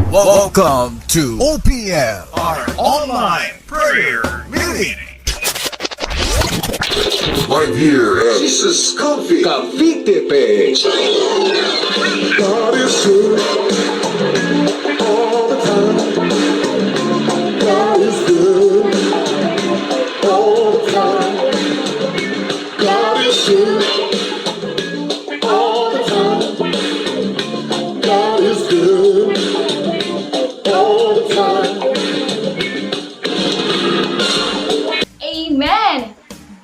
Welcome to OPM, our online prayer meeting. Right here at Jesus Coffee Cavite Page. God is good all the time. God is good all the time. God is good all the time. God is good all the time. Amen!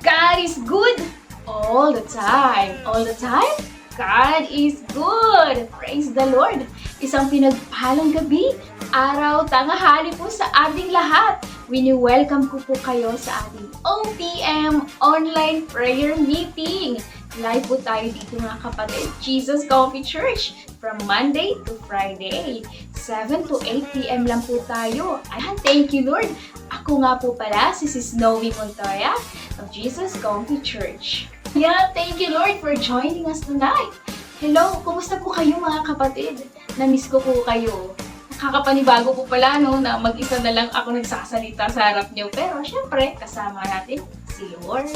God is good all the time. All the time, God is good. Praise the Lord. Isang pinagpalang gabi, araw, tanghali po sa ating lahat. Wini-welcome ko po kayo sa ating OPM Online Prayer Meeting. Live po tayo dito mga kapatid, Jesus Coffee Church, from Monday to Friday. 7 to 8 p.m. lang po tayo. Ayan, thank you Lord. Ako nga po pala, si Sis Noe Montoya of Jesus Coffee Church. Yeah, thank you Lord for joining us tonight. Hello, kumusta po kayo mga kapatid? Na-miss ko po kayo. Nakakapanibago po pala no, na mag-isa na lang ako nagsasalita sa harap niyo. Pero syempre, kasama natin si Lord.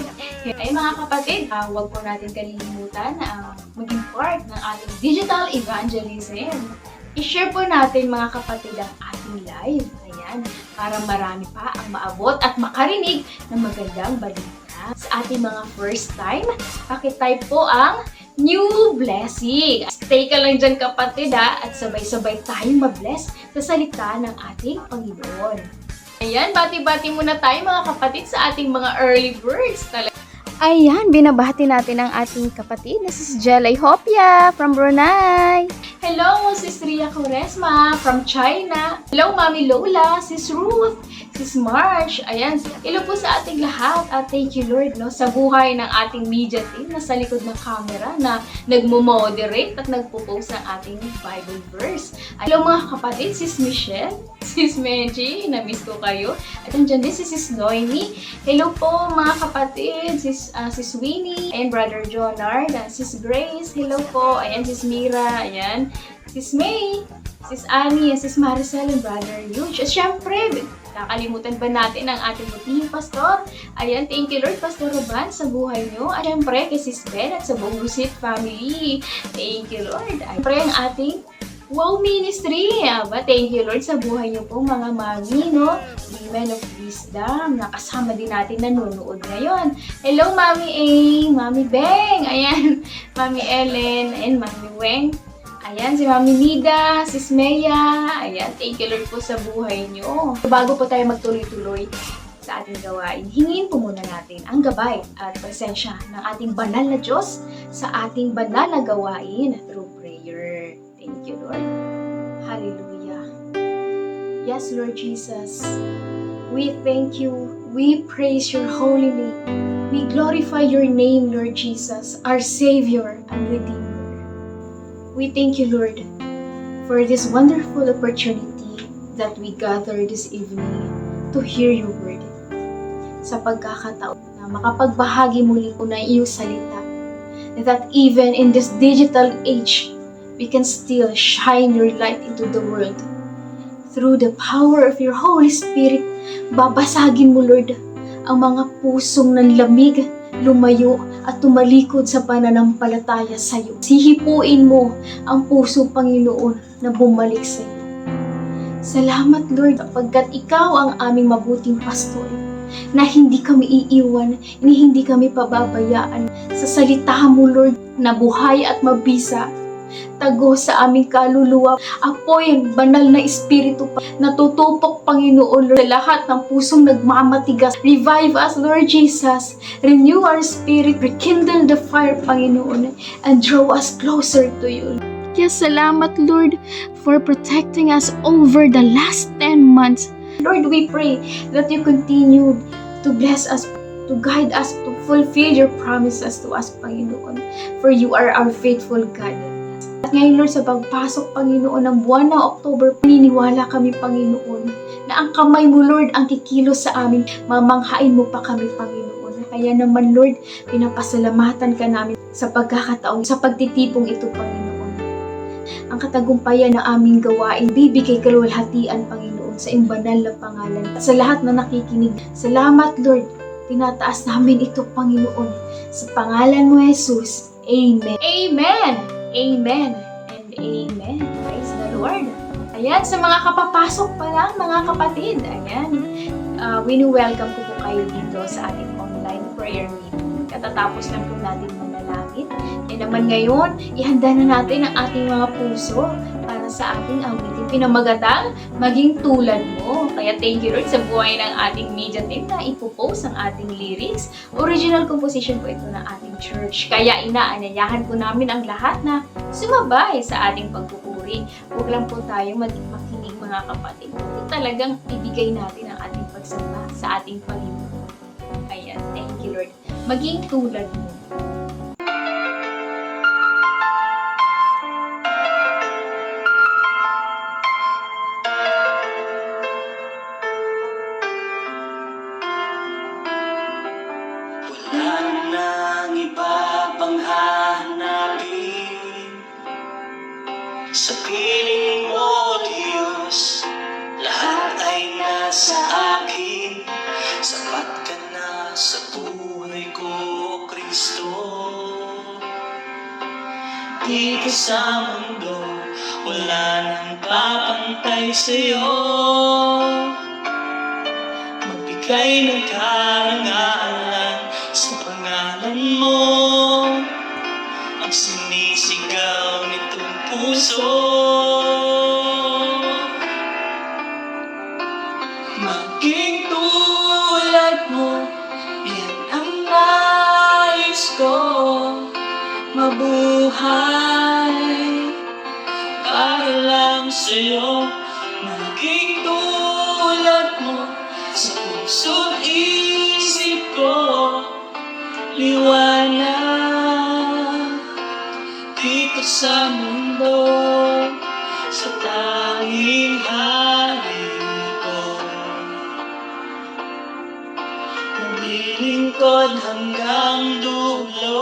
Ay mga kapatid, huwag po natin kalilimutan na maging part ng ating digital evangelism. I-share po natin mga kapatid ang ating live. Ayan, para marami pa ang maabot at makarinig ng magandang balita. Sa ating mga first time, pakitype po ang new blessing. Stay ka lang dyan kapatid at sabay-sabay tayong mabless sa salita ng ating Panginoon. Ayan, bati-bati muna tayo mga kapatid sa ating mga early birds. Ayan, binabati natin ang ating kapatid na Sis Jelay Hopia from Brunei. Hello, Sis Ria Quaresma from China. Hello, Mami Lola, Sis Ruth, Sis March. Ayan, hello po sa ating lahat at thank you Lord no, sa buhay ng ating media team na sa likod ng camera na nagmo-moderate at nagpo-post ng ating Bible verse. Hello mga kapatid, Sis Michelle, Sis Menji, na-miss ko kayo. At andyan din si Sis Noemi. Hello po mga kapatid, Sis Winnie and Brother Jonard, Sis Grace, hello po. Ayan, Sis Mira, ayan. Sis May, Sis Annie, Sis Maricel, and Brother Yuge. At syempre, kakalimutan ba natin ang ating buting pastor? Ayan, thank you Lord, Pastor Ruban, sa buhay nyo. At syempre, kay Sis Ben at sa buong Lusit family. Thank you Lord. At syempre, ang ating Wow Ministry. Aba, thank you Lord sa buhay nyo po mga mami, no? Women of Wisdom. Nakasama din natin nanonood ngayon. Hello, Mami A, Mami Beng, ayan, Mami Ellen, and Mami Weng. Ayan, si Mami Nida, Sis Mea. Ayan, thank you Lord po sa buhay nyo. Bago po tayo magtuloy-tuloy sa ating gawain, hingin po muna natin ang gabay at presensya ng ating banal na Diyos sa ating banal na gawain through prayer. Thank you, Lord. Hallelujah. Yes, Lord Jesus. We thank you. We praise your holy name. We glorify your name, Lord Jesus, our Savior and Redeemer. We thank you, Lord, for this wonderful opportunity that we gather this evening to hear your word. Sa pagkakataon na makapagbahagi muli po na iyong salita, that even in this digital age, we can still shine your light into the world. Through the power of your Holy Spirit, babasagin mo, Lord, ang mga pusong nanlamig, lumayo at tumalikod sa pananampalataya sa iyo. Sihipuin mo ang puso, Panginoon, na bumalik sa iyo. Salamat, Lord, sapagkat ikaw ang aming mabuting pastor, na hindi kami iiwan, hindi kami pababayaan sa salita mo, Lord, na buhay at mabisa. Tago sa aming kaluluwa, apoy ang banal na espiritu na tutupok, Panginoon, Lord, sa lahat ng pusong nagmamatigas. Revive us, Lord Jesus. Renew our spirit. Rekindle the fire, Panginoon, and draw us closer to you. Yes, salamat, Lord, for protecting us over the last 10 months. Lord, we pray that you continue to bless us, to guide us, to fulfill your promises to us, Panginoon. For you are our faithful God. At ngayon, Lord, sa pagpasok, Panginoon, ng buwan ng October, paniniwala kami, Panginoon, na ang kamay mo, Lord, ang kikilos sa amin. Mamanghain mo pa kami, Panginoon. Kaya naman, Lord, pinapasalamatan ka namin sa pagkakataon, sa pagtitipong ito, Panginoon. ang katagumpayan na aming gawain. Bibigay kaluwalhatian, Panginoon, sa iyong banal na pangalan. At sa lahat na nakikinig, salamat, Lord. Tinataas namin ito, Panginoon. Sa pangalan mo, Jesus. Amen. Amen. Amen. And amen. Praise the Lord. Ayan, sa mga kapapasok pa lang, mga kapatid. Ayan. Wini-welcome ko po kayo dito sa ating online prayer meeting. Katatapos lang po natin manalangin. E naman ngayon, ihanda na natin ang ating mga puso para sa ating awitin. Pinamagatang maging tulad mo. Kaya thank you Lord sa buhay ng ating media team na ipopost ang ating lyrics. Original composition po ito ng ating church. Kaya inaanyayahan po namin ang lahat na sumabay sa ating pagpupuri. Huwag lang po tayong makinig mga kapatid. Talagang ibigay natin ang ating pagsamba sa ating Panginoon. Ayan, thank you Lord. Maging tulad mo. Wala nang iba pang hahanapin sa piling mo, Diyos. Lahat ay nasa akin. Sapat ka na sa buhay ko, Kristo. Di ka sa mundo, wala nang papantay sa'yo. Magbigay ng karangalan sa pangalan mo, ang sinisigaw nitong puso. Maging tulad mo, yan ang nais ko. Mabuhay para lang sa'yo. Maging tulad mo sa puso't isip ko. Liwanag dito sa mundo, sa tanging hari ko. Naglilingkod hanggang dulo.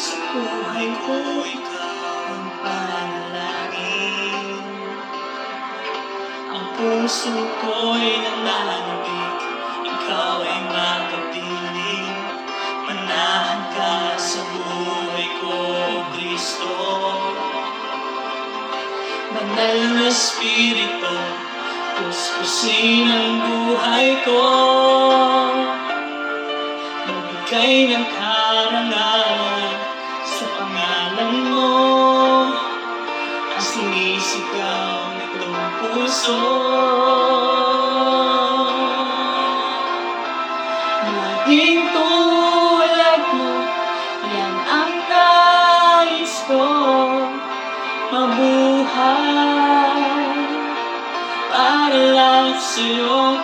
Sa buhay ko, ikaw ang panalangin. Ang puso ko'y nananabik, ikaw ay makapiling. Manahan ka sa buhay ko, Kristo. Banal na Espiritu, puspusin ang buhay ko. Magbigay ng karangalan sa pangalan mo, ang sinisigaw nitong puso. Maging tulad mo, yan ang nais ko. Mabuhay para lang sa'yo.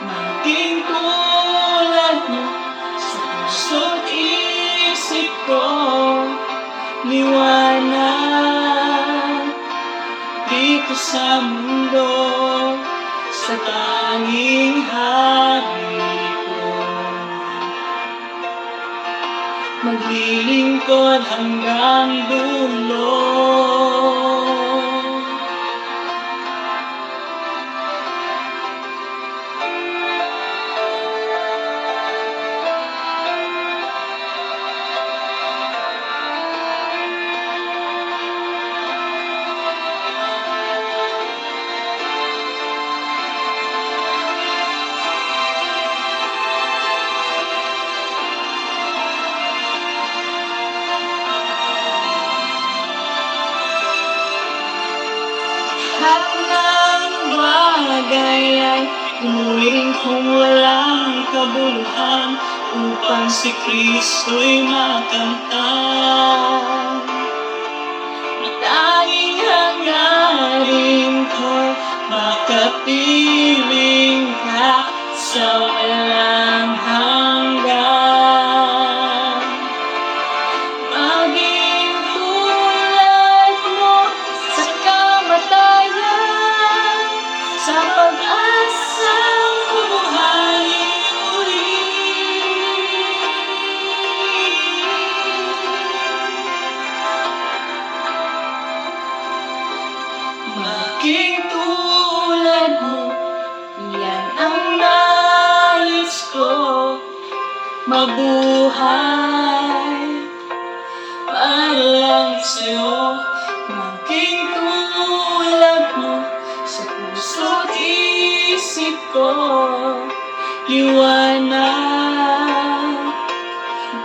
Maging tulad mo sa puso't isip ko. Liwanag dito sa mundo, sa tanging hari ko. Maglilingkod hanggang dulo. Lahat ng bagay ay inuwirin kung walang kabuluhan, upang si Kristo'y makamtan. Matanging hangarin ko, makapiling ka sa walang hanggan. Maging maging tulad mo. Yan ang nais ko, mabuhay para lang sa'yo. Maging tulad mo sa puso't isip ko, liwanag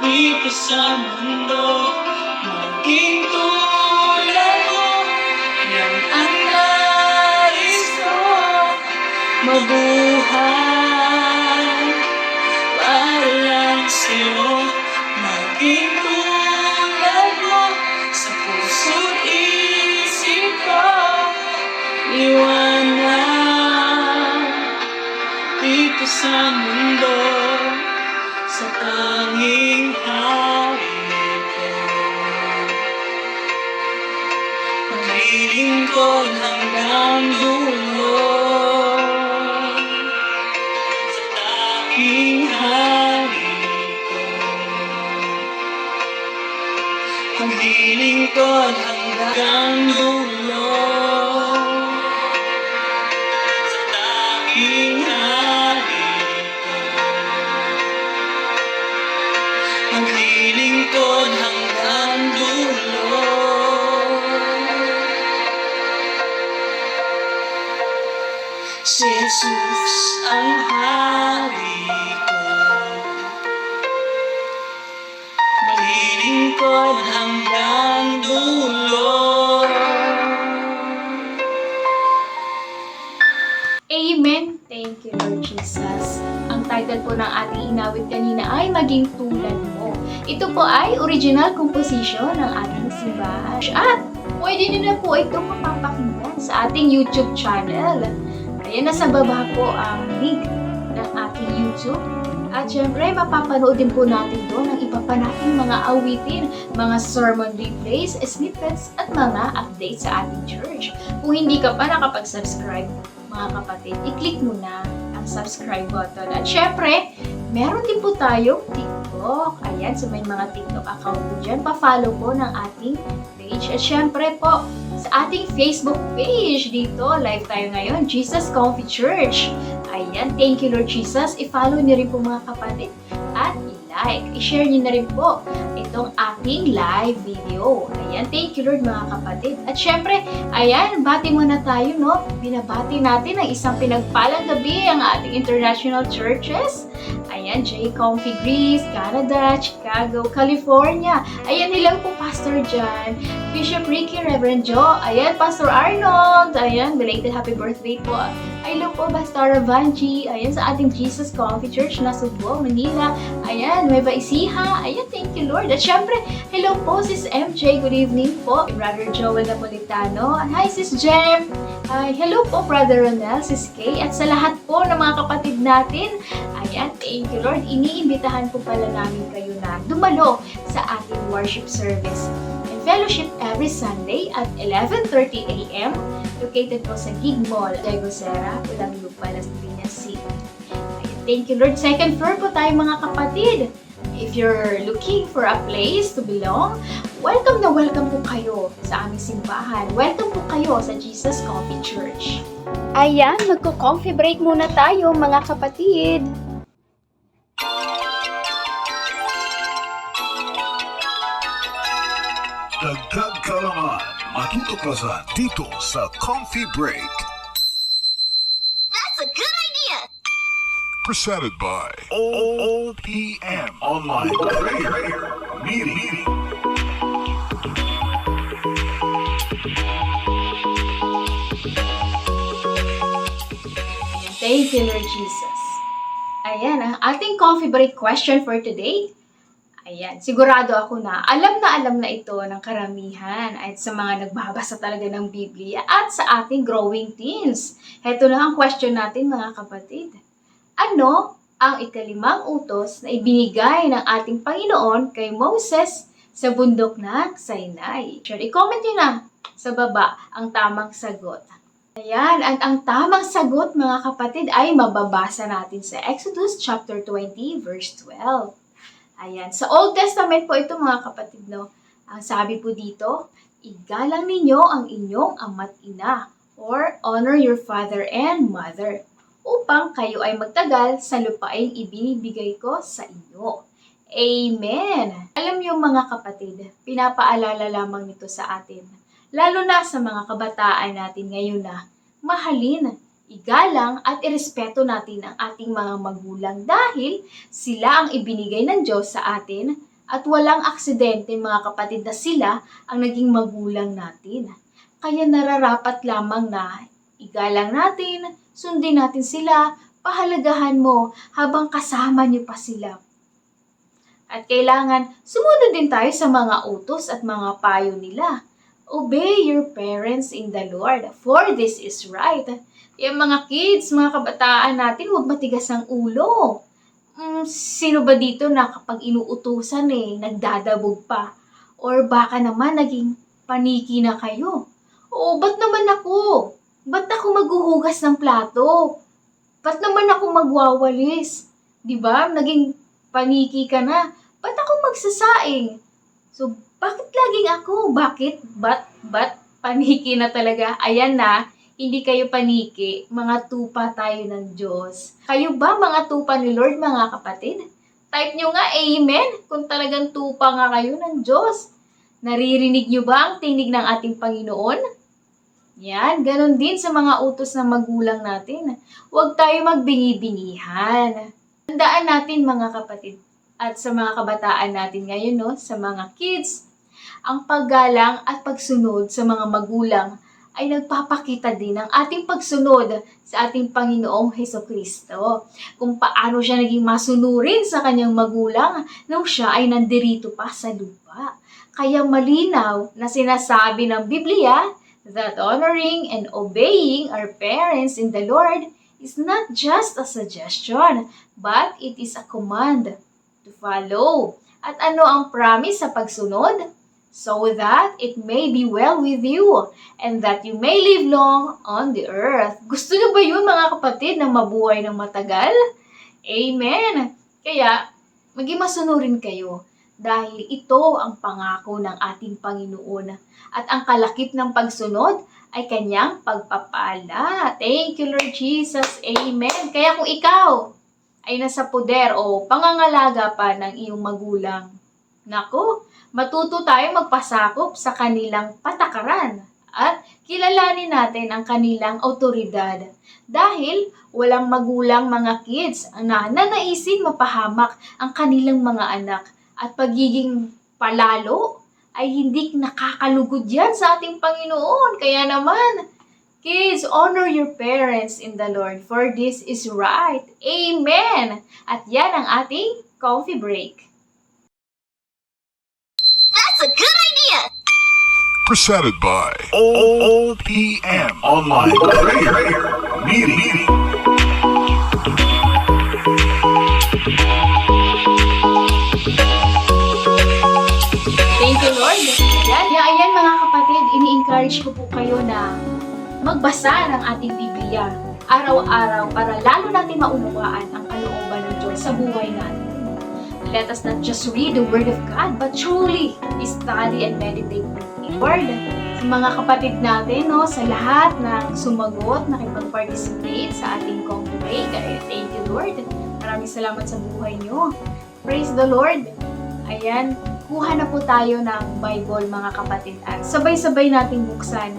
dito sa mundo. Maging tulad mo, yan ang nais ko, mabuhay para lang sa'yo. Maging tulad mo sa puso't isip ko, liwanag dito sa mundo, sa tanging hari ko. Maglilingkod hanggang dulo, sa tanging hari ko. Maglilingkod hanggang dulo, sa tanging hari ko. Maglilingkod hanggang dulo. Si Jesus ang hari ko, maglilingkod hanggang dulo. Amen. Thank you, Lord Jesus. Ang title po ng ating inawit kanina ay Maging Tulad Mo. Ito po ay original composition ng ating simbahan. At pwede nyo na po itong mapapakinggan sa ating YouTube channel. Ayan, nasa baba po ang link ng ating YouTube. At syempre, mapapanood din po natin doon ang iba pa nating mga awitin, mga sermon replays, snippets, at mga updates sa ating church. Kung hindi ka pa nakapag-subscribe, mga kapatid, i-click mo na ang subscribe button. At syempre, meron din po tayong TikTok. Ayan, so may mga TikTok account po dyan. Pa-follow po ng ating page. At syempre po, sa ating Facebook page dito, live tayo ngayon, Jesus Comfy Church. Ayan, thank you Lord Jesus. I-follow niyo rin po mga kapatid at i-like. I-share niyo na rin po itong ating live video. Ayan, thank you Lord mga kapatid. At syempre, ayan, bati muna tayo, no? Binabati natin ang isang pinagpalang gabi ang ating international churches. Ayan, J. Comfy Greece, Canada, Chicago, California. Ayan, hello po Pastor John, Bishop Ricky, Reverend Joe. Ayan, Pastor Arnold. Ayan, belated happy birthday po. Hello po, Bastara Vanji. Ayan, sa ating Jesus Comfy Church na Subo, Manila. Ayan, Nueva Ecija. Ayan, thank you Lord. At syempre, hello po, Sis MJ. Good evening po. Brother Joel Napolitano. Hi, Sis Jem. Hello po, Brother Ronel, Sis Kay. At sa lahat po ng mga kapatid natin, ayan, thank you Lord. Iniimbitahan po pala namin kayo na dumalo sa ating worship service and fellowship every Sunday at 11:30 a.m. located po sa Gig Mall, Diego Serra, Pulang Lupa, Las Piñas City. Ayan, thank you Lord. Second floor po tayo mga kapatid. If you're looking for a place to belong, welcome na welcome po kayo sa aming simbahan. Welcome po kayo sa Jesus Comfy Church. Ayan, magko-comfy break muna tayo mga kapatid. Dagdag kaalaman, matutuklasan dito sa Coffee Break. That's a good idea! Presented by OPM Online Prayer Meeting. Thank you, Lord Jesus. Ayan, ang ating coffee break question for today. Ayan, sigurado ako na alam na ito ng karamihan at sa mga nagbabasa talaga ng Biblia at sa ating growing teens. Heto na ang question natin mga kapatid. Ano ang ikalimang utos na ibinigay ng ating Panginoon kay Moses sa bundok ng Sinai? Sure, i-comment nyo na sa baba ang tamang sagot. Ayan, at ang tamang sagot mga kapatid ay mababasa natin sa Exodus chapter 20 verse 12. Ayan, sa Old Testament po ito mga kapatid, no? Ang sabi po dito, igalang ninyo ang inyong ama't ina or honor your father and mother, upang kayo ay magtagal sa lupaing ibinibigay ko sa inyo. Amen! Alam niyo mga kapatid, pinapaalala lamang nito sa atin, lalo na sa mga kabataan natin ngayon na mahalin, igalang at irespeto natin ang ating mga magulang dahil sila ang ibinigay ng Diyos sa atin at walang aksidente mga kapatid na sila ang naging magulang natin. Kaya nararapat lamang na igalang natin, sundin natin sila, pahalagahan mo habang kasama niyo pa sila. At kailangan sumunod din tayo sa mga utos at mga payo nila. Obey your parents in the Lord, for this is right. Yung mga kids, mga kabataan natin, huwag matigas ang ulo. Sino ba dito na kapag inuutusan nagdadabog pa? Or baka naman naging paniki na kayo? Oo, ba't naman ako? Ba't ako maghuhugas ng plato? Ba't naman ako magwawalis? Diba? Naging paniki ka na. Ba't ako magsasaing? So, bakit laging ako? Bakit? Ba't paniki na talaga? Ayan na, hindi kayo paniki. Mga tupa tayo ng Diyos. Kayo ba mga tupa ni Lord, mga kapatid? Type nyo nga, amen, kung talagang tupa nga kayo ng Diyos. Naririnig nyo ba ang tinig ng ating Panginoon? Yan, ganun din sa mga utos ng magulang natin. Huwag tayo magbingi-bingihan. Tandaan natin mga kapatid at sa mga kabataan natin ngayon, sa mga kids, ang paggalang at pagsunod sa mga magulang ay nagpapakita din ng ating pagsunod sa ating Panginoong Hesukristo. Kung paano siya naging masunurin sa kanyang magulang nung siya ay nandirito pa sa lupa. Kaya malinaw na sinasabi ng Biblia that honoring and obeying our parents in the Lord is not just a suggestion, but it is a command to follow. At ano ang promise sa pagsunod? So that it may be well with you and that you may live long on the earth. Gusto niyo ba yun mga kapatid na mabuhay ng matagal? Amen! Kaya, maging masunurin kayo dahil ito ang pangako ng ating Panginoon at ang kalakip ng pagsunod ay kanyang pagpapala. Thank you, Lord Jesus. Amen. Kaya kung ikaw ay nasa poder o pangangalaga pa ng iyong magulang, nako, matuto tayo magpasakop sa kanilang patakaran at kilalanin natin ang kanilang autoridad. Dahil walang magulang mga kids na nanaisin mapahamak ang kanilang mga anak at pagiging palalo ay hindi nakakalugod yan sa ating Panginoon. Kaya naman, kids, honor your parents in the Lord, for this is right. Amen! At yan ang ating coffee break. That's a good idea! Presented by OPM Online Prayer Meeting. Thank you, Lord. Ayan mga kapatid, ini-encourage ko po kayo na magbasa ng ating Biblia araw-araw para lalo natin maunawaan ang kalooban ng Diyos sa buhay natin. Let us not just read the Word of God, but truly study and meditate with the Word. Sa mga kapatid natin, sa lahat ng sumagot, nakipag-participate sa ating coffee break, thank you, Lord. Maraming salamat sa buhay nyo. Praise the Lord. Ayan, kuha na po tayo ng Bible mga kapatid at sabay-sabay nating buksan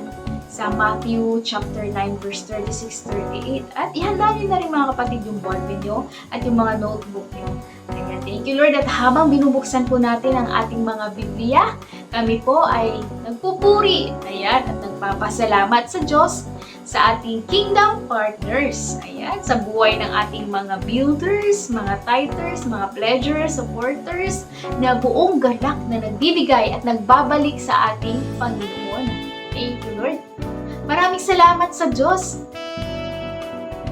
sa Matthew chapter 9 verse 36-38 at ihanda nyo na rin mga kapatid yung ballpen nyo at yung mga notebook nyo. Ayan, thank you Lord at habang binubuksan po natin ang ating mga Biblia, kami po ay nagpupuri at nagpapasalamat sa Diyos sa ating kingdom partners. Ayan, sa buhay ng ating mga builders, mga tithers, mga pledgers, supporters na buong galak na nagbibigay at nagbabalik sa ating Panginoon. Thank you, Lord. Maraming salamat sa Diyos.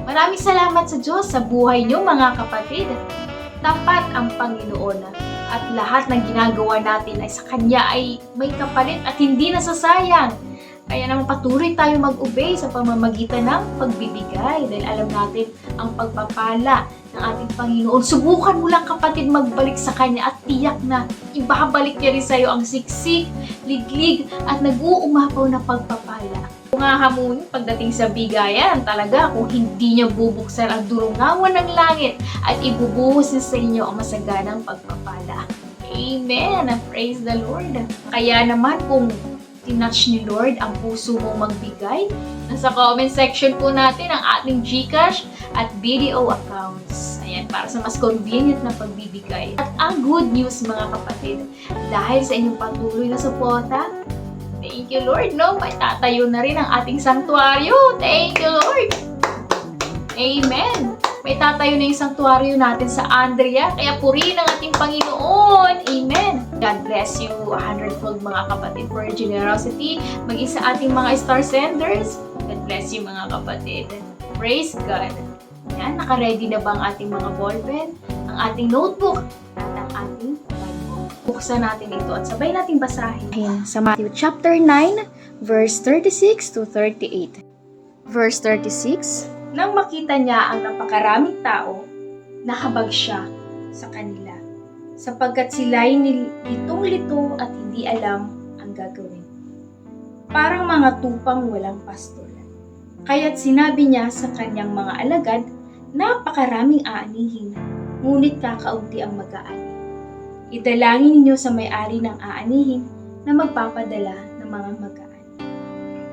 Maraming salamat sa Diyos sa buhay niyo mga kapatid. Tapat ang Panginoon at lahat ng ginagawa natin ay sa Kanya ay may kapalit at hindi nasasayang. Kaya naman patuloy tayo mag-obey sa pamamagitan ng pagbibigay dahil alam natin ang pagpapala ng ating Panginoon. Subukan mo lang kapatid magbalik sa Kanya at tiyak na ibabalik niya rin sa iyo ang siksik, liglig at nag-uumapaw na pagpapala. kung hahamunin pagdating sa bigayan, talaga kung hindi niya bubuksan ang durungawan ng langit at ibubuhos niya sa inyo ang masaganang pagpapala. Amen! Praise the Lord! Kaya naman kung tinouch ni Lord ang puso mong magbigay, nasa comment section po natin ang ating GCash at BDO accounts. Ayan, para sa mas convenient na pagbibigay. At ang good news mga kapatid, dahil sa inyong patuloy na suporta, thank you Lord, no? May tatayo na rin ang ating sanktuaryo. Thank you Lord! Amen! May tatayo na yung sanktuaryo natin sa Andrea, kaya purihin ang ating Panginoon. Amen! God bless you 100-fold mga kapatid for your generosity. Maging sa ating mga star senders, God bless you mga kapatid. Praise God! Yan, naka-ready na ba ang ating mga ballpen, ang ating notebook, at ang ating Bible? Buksan natin ito at sabay nating basahin. Ayan, sa Matthew chapter 9, verse 36 to 38. Verse 36, nang makita niya ang napakaraming tao, nahabag siya sa kanila, sapagkat sila'y litong-lito at hindi alam ang gagawin. Parang mga tupang walang pastol. Kaya't sinabi niya sa kanyang mga alagad, napakaraming aanihin, ngunit kakaunti ang mag-aani. Idalangin ninyo sa may-ari ng aanihin na magpapadala ng mga mag-aani.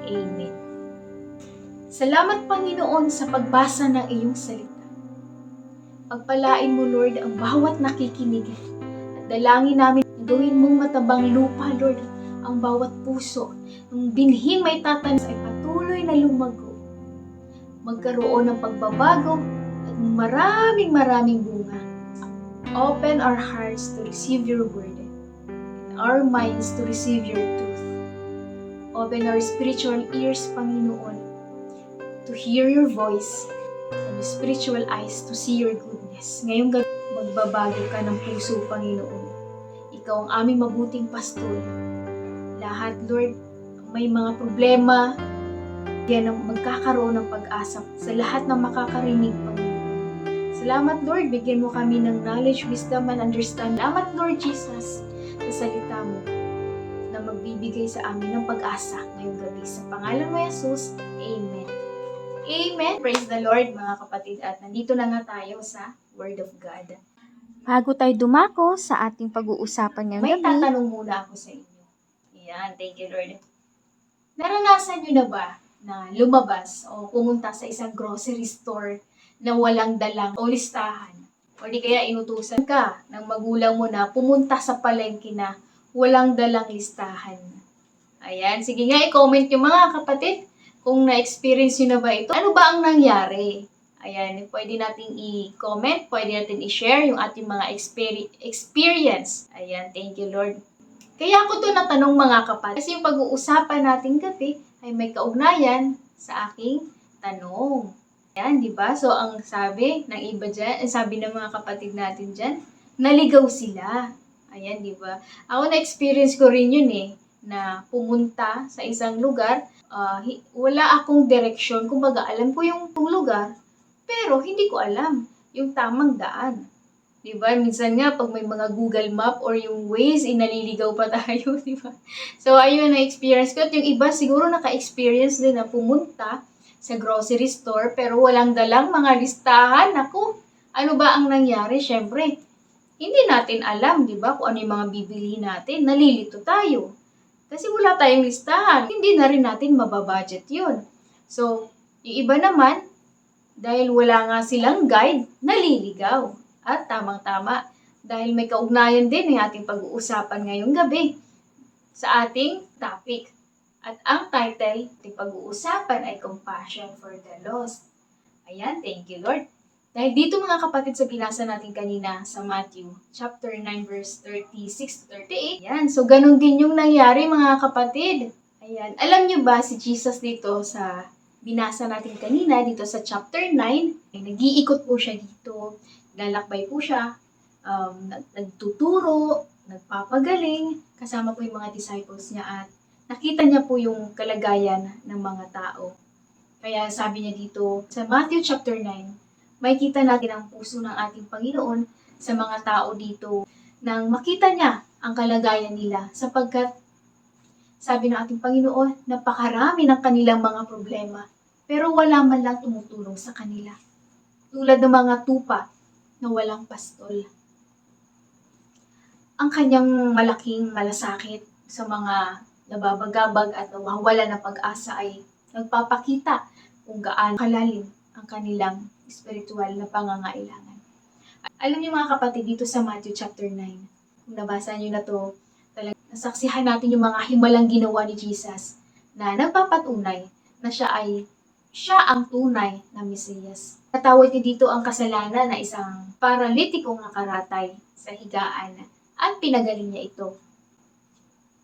Amen. Salamat Panginoon sa pagbasa ng iyong salita. Pagpalain mo Lord ang bawat nakikinig at dalangin namin na gawin mong matabang lupa Lord ang bawat puso. Ang binhing may tatanim ay patuloy na lumago. Magkaroon ng pagbabago at maraming bunga. Open our hearts to receive your word and our minds to receive your truth. Open our spiritual ears, Panginoon, to hear your voice and the spiritual eyes to see your goodness. Ngayong gabi, magbabago ka ng puso, Panginoon. Ikaw ang aming mabuting pastor. Lahat, Lord, may mga problema, yan ang magkakaroon ng pag-asa sa lahat ng makakarinig, Panginoon. Salamat, Lord, bigyan mo kami ng knowledge, wisdom, and understanding. Salamat, Lord Jesus, sa salita mo na magbibigay sa amin ng pag-asa ngayong gabi. Sa pangalan mo, Jesus, Amen. Amen. Praise the Lord, mga kapatid. At nandito na nga tayo sa Word of God. Bago tayo dumako sa ating pag-uusapan ngayong May gabi, tatanong muna ako sa inyo. Ayan, thank you, Lord. Naranasan nyo na ba na lumabas o pumunta sa isang grocery store na walang dalang o listahan? O di kaya inutusan ka ng magulang mo na pumunta sa palengke na walang dalang listahan? Ayan, sige nga, i-comment yung mga kapatid kung na-experience nyo na ba ito. Ano ba ang nangyari? Ayan, pwede nating i-comment, pwede natin i-share yung ating mga experience. Ayan, thank you Lord. Kaya ako to natanong mga kapatid, kasi yung pag-uusapan natin gabi ay may kaugnayan sa aking tanong. Ayan, di ba? So, ang sabi ng iba dyan, sabi ng mga kapatid natin dyan, naligaw sila. Ayan, di ba? Ako na-experience ko rin yun na pumunta sa isang lugar, wala akong direksyon. Kumbaga, alam ko yung lugar, pero hindi ko alam yung tamang daan. Diba? Minsan nga, pag may mga Google Map or yung Waze, naliligaw pa tayo, diba? So, ayun na-experience ko. At yung iba, siguro naka-experience din na pumunta sa grocery store, pero walang dalang mga listahan. Naku, ano ba ang nangyari? Siyempre, hindi natin alam, diba? Kung ano yung mga bibili natin. Nalilito tayo. Kasi wala tayong listahan. Hindi na rin natin mababudget yun. So, yung iba naman, dahil wala nga silang guide, naliligaw. At tamang-tama, dahil may kaugnayan din ng ating pag-uusapan ngayong gabi sa ating topic. At ang title ng pag-uusapan ay Compassion for the Lost. Ayan, thank you Lord. Dahil dito mga kapatid sa binasa natin kanina sa Matthew chapter 9 verse 36 to 38. Ayan, so ganun din yung nangyari mga kapatid. Ayan, alam nyo ba si Jesus dito sa binasa natin kanina dito sa chapter 9, ay nag-iikot po siya dito. Lalakbay po siya, nagtuturo, nagpapagaling, kasama po yung mga disciples niya at nakita niya po yung kalagayan ng mga tao. Kaya sabi niya dito sa Matthew chapter 9, makikita natin ang puso ng ating Panginoon sa mga tao dito nang makita niya ang kalagayan nila sapagkat Sabi ng ating Panginoon, napakarami ng kanilang mga problema, pero wala man lang tumutulong sa kanila. Tulad ng mga tupa na walang pastol. Ang kanyang malaking malasakit sa mga nababagabag at nawawala ng pag-asa ay nagpapakita kung gaano kalalim ang kanilang spiritual na pangangailangan. Alam niyo mga kapatid, dito sa Matthew chapter 9, kung nabasa niyo na to, talagang nasaksihan natin yung mga himalang ginawa ni Jesus na nagpapatunay na siya ang tunay na Mesiyas. Natawag niya dito ang kasalanan na isang paralitikong nakaratay sa higaan at pinagaling niya ito.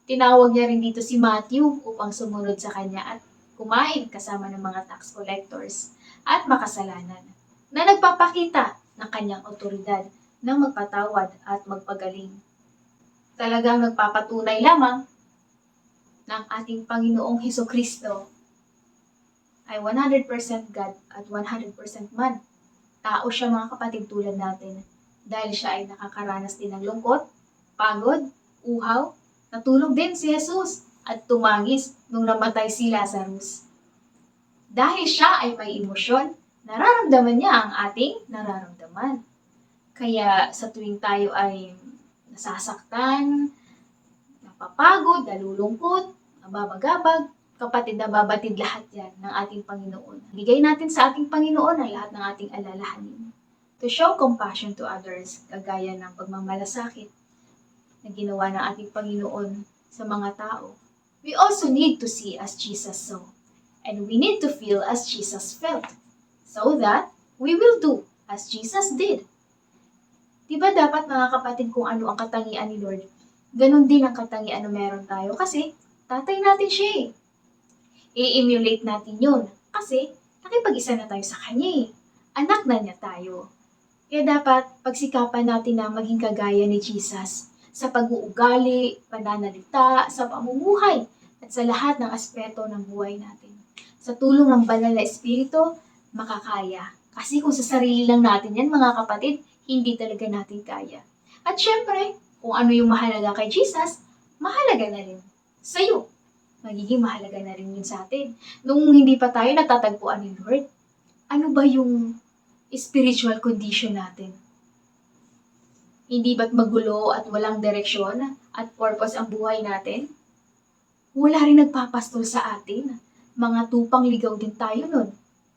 Tinawag niya rin dito si Matthew upang sumunod sa kanya at kumain kasama ng mga tax collectors at makasalanan na nagpapakita ng kanyang otoridad ng magpatawad at magpagaling. Talagang nagpapatunay lamang ng ating Panginoong Hesukristo ay 100% God at 100% man. Tao siya mga kapatid tulad natin dahil siya ay nakakaranas din ng lungkot, pagod, uhaw, natulog din si Jesus at tumangis nung namatay si Lazarus. Dahil siya ay may emosyon, nararamdaman niya ang ating nararamdaman. Kaya sa tuwing tayo ay nasasaktan, napapagod, nalulungkot, nababagabag, kapatid, nababatid lahat yan ng ating Panginoon. Bigay natin sa ating Panginoon ang lahat ng ating alalahanin. To show compassion to others, kagaya ng pagmamalasakit na ginawa ng ating Panginoon sa mga tao. We also need to see as Jesus saw. And we need to feel as Jesus felt. So that we will do as Jesus did. Diba dapat mga kapatid kung ano ang katangian ni Lord, ganun din ang katangian na meron tayo kasi tatay natin siya eh. I-emulate natin yun kasi nakipag-isa na tayo sa kanya eh. Anak na niya tayo. Kaya dapat pagsikapan natin na maging kagaya ni Jesus sa pag-uugali, pananalita, sa pamumuhay, at sa lahat ng aspeto ng buhay natin. Sa tulong ng banal na espiritu, makakaya. Kasi kung sa sarili lang natin yan, mga kapatid, hindi talaga natin kaya. At syempre, kung ano yung mahalaga kay Jesus, mahalaga na rin sa'yo. Magiging mahalaga na rin yun sa atin. Nung hindi pa tayo natatagpuan ni Lord, ano ba yung spiritual condition natin? Hindi ba't magulo at walang direksyon at purpose ang buhay natin? Wala rin nagpapastol sa atin. Mga tupang ligaw din tayo nun.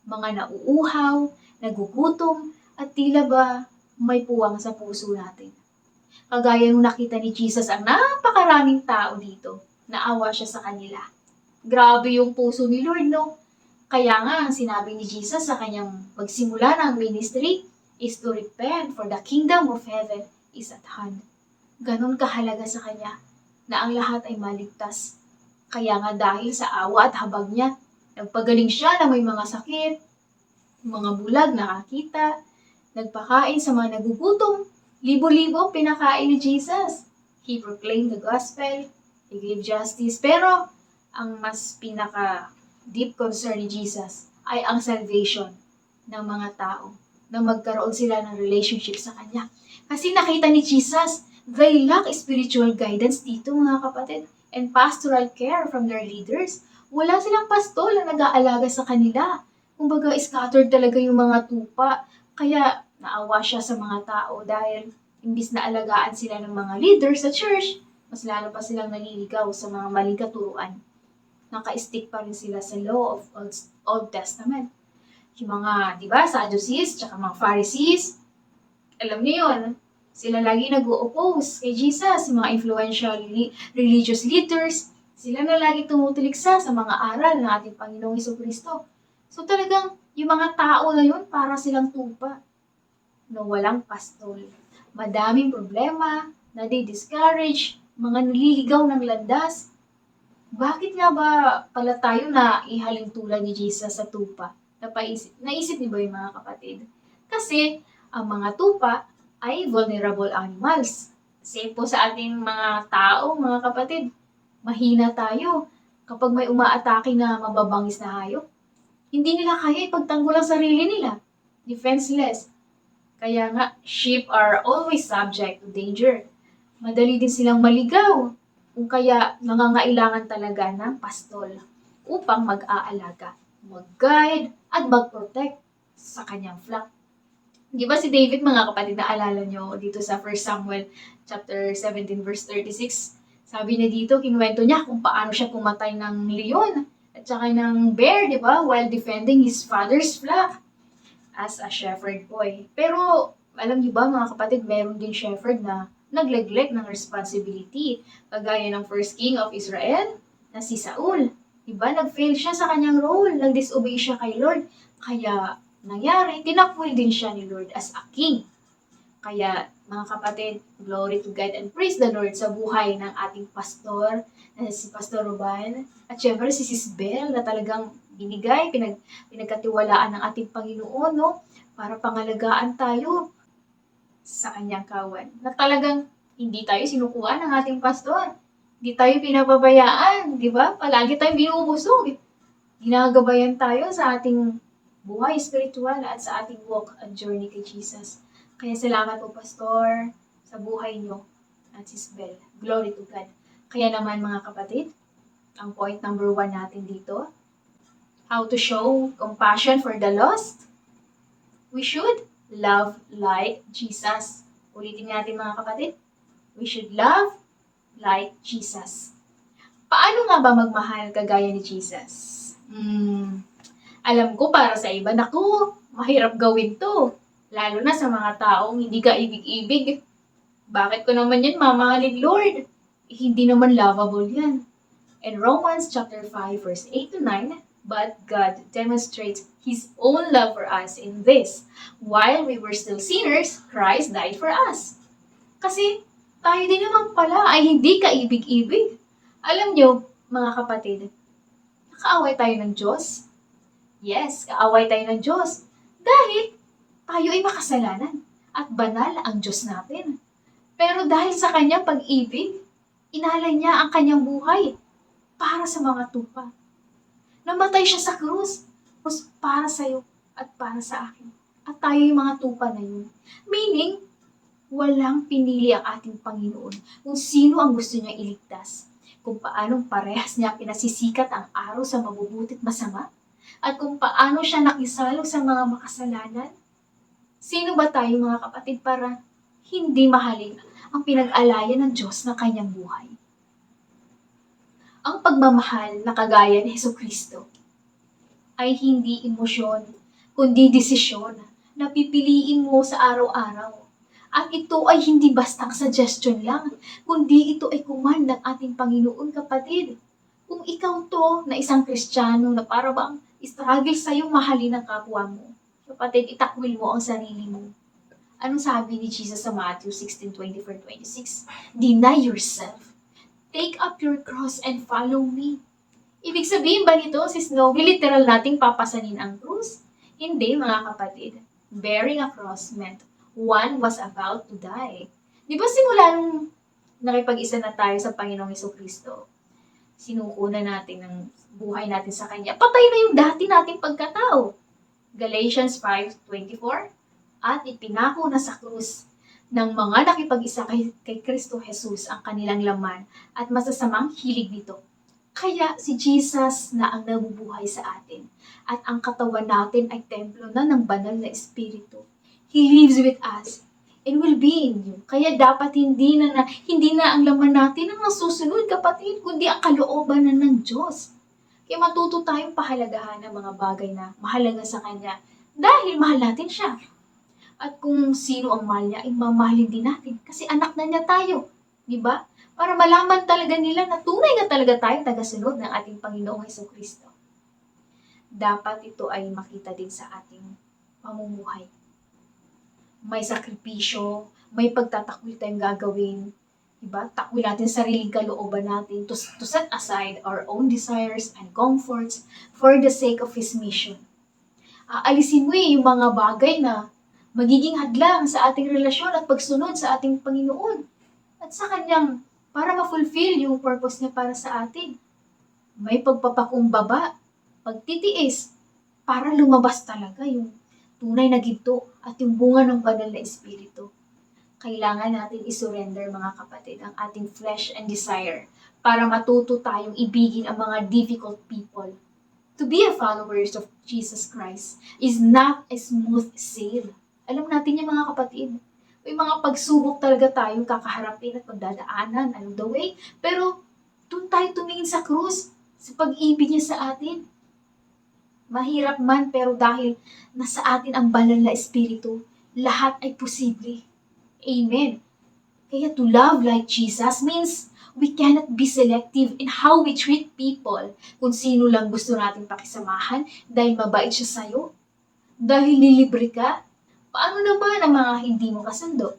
Mga nauuhaw, nagugutom, at tila ba may puwang sa puso natin. Kagaya nung nakita ni Jesus ang napakaraming tao dito, naawa siya sa kanila. Grabe yung puso ni Lord, no? Kaya nga, ang sinabi ni Jesus sa kanyang magsimula ng ministry is to repent for the kingdom of heaven is at hand. Ganon kahalaga sa kanya na ang lahat ay maligtas. Kaya nga dahil sa awa at habag niya, nagpagaling siya na may mga sakit, mga bulag nakakita, nagpakain sa mga nagugutom, libo-libo pinakain ni Jesus. He proclaimed the gospel, he gave justice, pero ang mas pinaka-deep concern ni Jesus ay ang salvation ng mga tao na magkaroon sila ng relationship sa Kanya. Kasi nakita ni Jesus, they lack spiritual guidance dito mga kapatid and pastoral care from their leaders. Wala silang pastol na nag-aalaga sa kanila. Kumbaga, scattered talaga yung mga tupa. Kaya naawa siya sa mga tao dahil imbis na alagaan sila ng mga leaders sa church, mas lalo pa silang naliligaw sa mga maling katuruan. Naka-stick pa rin sila sa law of Old Testament. Yung mga, di ba, Sadducees, tsaka mga Pharisees, alam niyo yun, sila lagi nag-o-oppose kay Jesus, yung mga influential religious leaders, sila na lagi tumutuliksa sa mga aral ng ating Panginoong Hesukristo. So talagang, yung mga tao na yun, para silang tupa na walang pastol. Madaming problema, nadi-discourage, mga naliligaw ng landas. Bakit nga ba pala tayo na ihalin tulad ni Jesus sa tupa? Naisip niyo ba yung mga kapatid? Kasi ang mga tupa ay vulnerable animals. Same po sa ating mga tao, mga kapatid. Mahina tayo kapag may umaatake na mababangis na hayop. Hindi nila kaya ipagtanggol ang sarili nila. Defenseless. Kaya nga, sheep are always subject to danger. Madali din silang maligaw. Kung kaya nangangailangan talaga ng pastol upang mag-aalaga, mag-guide, at mag-protect sa kanyang flock. Di ba si David, mga kapatid, naalala nyo dito sa 1 Samuel chapter 17 verse 36, sabi niya dito, kinuwento niya kung paano siya pumatay ng leon at saka ng bear, di ba, while defending his father's flock as a shepherd boy. Pero, alam niyo ba mga kapatid, meron din shepherd na nagleglect ng responsibility. Kagaya ng first king of Israel na si Saul. Diba? Nag-fail siya sa kanyang role. Nag-disobey siya kay Lord. Kaya, nangyari, tinakwil din siya ni Lord as a king. Kaya, mga kapatid, glory to God and praise the Lord sa buhay ng ating pastor, na si Pastor Ruban. At syempre, si Sis Bel na talagang binigay, pinagkatiwalaan ng ating Panginoon, no? Para pangalagaan tayo sa kanyang kawan. Na talagang hindi tayo sinukuha ng ating pastor. Hindi tayo pinapabayaan, di ba? Palagi tayong binubusog. Ginagabayan tayo sa ating buhay spiritual at sa ating walk and journey kay Jesus. Kaya salamat po, Pastor, sa buhay niyo at Sis Bel. Glory to God. Kaya naman, mga kapatid, ang point number 1 natin dito, how to show compassion for the lost. We should love like Jesus. Ulitin natin, mga kapatid. We should love like Jesus. Paano nga ba magmahal kagaya ni Jesus? Alam ko para sa iba, naku, mahirap gawin to. Lalo na sa mga taong hindi ka ibig-ibig. Bakit ko naman yan mamahalin, Lord? Hindi naman lovable yan. In Romans chapter 5 verse 8 to 9, but God demonstrates His own love for us in this. While we were still sinners, Christ died for us. Kasi tayo din naman pala ay hindi kaibig-ibig. Alam nyo, mga kapatid, nakaaway tayo ng Diyos. Yes, kaaway tayo ng Diyos. Dahil tayo ay makasalanan at banal ang Diyos natin. Pero dahil sa kanyang pag-ibig, inalay niya ang kanyang buhay para sa mga tupa. Namatay siya sa krus para sa iyo at para sa akin. At tayo yung mga tupa na yun. Meaning, walang pinili ang ating Panginoon kung sino ang gusto niya iligtas. Kung paanong parehas niya pinasisikat ang araw sa mabubuti at masama. At kung paano siya nakisalo sa mga makasalanan. Sino ba tayo, mga kapatid, para hindi mahalin ang pinag-alayan ng Diyos na kanyang buhay? Ang pagmamahal na kagaya ni Jesucristo ay hindi emosyon, kundi desisyon na pipiliin mo sa araw-araw. At ito ay hindi bastang suggestion lang, kundi ito ay command ng ating Panginoon, kapatid. Kung ikaw to na isang Kristiyano na para bang struggle sa'yo mahalin ang kapwa mo, kapatid, itakwil mo ang sarili mo. Anong sabi ni Jesus sa Matthew 16:24-26? Deny yourself. Take up your cross and follow me. Ibig sabihin ba nito, sis Novi, literal nating papasanin ang krus? Hindi, mga kapatid. Bearing a cross meant one was about to die. Di ba simula nung nakipag-isa na tayo sa Panginoong Jesucristo, sinuko na natin ang buhay natin sa Kanya. Patay na yung dati nating pagkatao. Galatians 5:24, at ipinako na sa krus ng mga nakipag-isa kay Kristo Jesus ang kanilang laman at masasamang hilig nito. Kaya si Jesus na ang nabubuhay sa atin at ang katawan natin ay templo na ng banal na Espiritu. He lives with us and will be in you. Kaya dapat hindi na ang laman natin ang nasusunod, kapatid, kundi ang kalooban na ng Diyos. Kaya matuto tayong pahalagahan ng mga bagay na mahalaga sa Kanya dahil mahal natin siya. At kung sino ang mahal niya, ay mamahalin din natin kasi anak na niya tayo. Di ba? Para malaman talaga nila na tunay na talaga tayong tagasunod ng ating Panginoong Jesucristo. Dapat ito ay makita din sa ating pamumuhay. May sakripisyo, may pagtatakwil tayong gagawin. Diba? Takwil natin sariling kalooban natin to set aside our own desires and comforts for the sake of His mission. Aalisin mo yung mga bagay na magiging hadlang sa ating relasyon at pagsunod sa ating Panginoon. At sa Kanyang, para ma-fulfill yung purpose niya para sa atin. May pagpapakumbaba, pagtitiis, para lumabas talaga yung tunay na ginto at yung bunga ng banal na Espiritu. Kailangan natin isurrender mga kapatid ang ating flesh and desire para matuto tayong ibigin ang mga difficult people. To be a followers of Jesus Christ is not a smooth sail. Alam natin yung mga kapatid. May mga pagsubok talaga tayong kakaharapin at pagdadaanan along the way. Pero doon tayo tumingin sa krus, sa pag-ibig niya sa atin. Mahirap man pero dahil nasa atin ang banal na espiritu, lahat ay posible. Amen. Kaya to love like Jesus means we cannot be selective in how we treat people. Kung sino lang gusto natin pakisamahan dahil mabait siya sa'yo. Dahil lilibre ka. Paano naman ang mga hindi mo kasundo?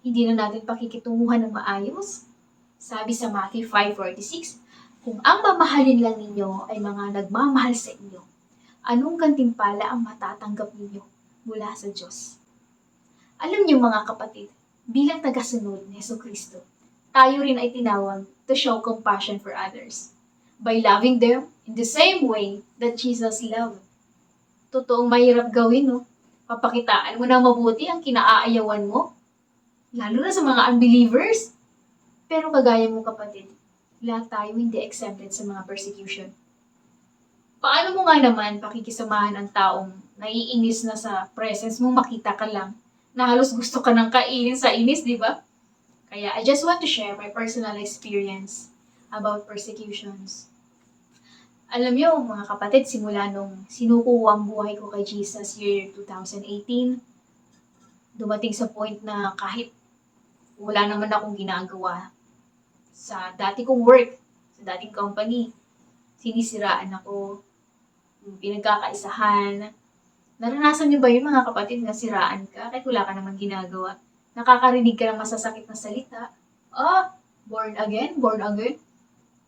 Hindi na natin pakikitunguhan ng maayos? Sabi sa Matthew 5:46, kung ang mamahalin lang ninyo ay mga nagmamahal sa inyo, anong gantimpala ang matatanggap ninyo mula sa Diyos? Alam niyo mga kapatid, bilang tagasunod ni Jesucristo, tayo rin ay tinawag to show compassion for others by loving them in the same way that Jesus loved. Totoong mahirap gawin, no? Papakitaan mo na mabuti ang kinaaayawan mo, lalo na sa mga unbelievers. Pero kagaya mo kapatid, lahat tayo hindi exempted sa mga persecution. Paano mo nga naman pakikisamahan ang taong naiinis na sa presence mo, makita ka lang na halos gusto ka nang kainin sa inis, di ba? Kaya I just want to share my personal experience about persecutions. Alam niyo, mga kapatid, simula nung sinuko ang buhay ko kay Jesus year 2018, dumating sa point na kahit wala naman akong ginagawa sa dati kong work, sa dating company, sinisiraan ako, pinagkakaisahan. Naranasan niyo ba yun mga kapatid na siraan ka kahit wala ka naman ginagawa? Nakakarinig ka ng masasakit na salita. Born again?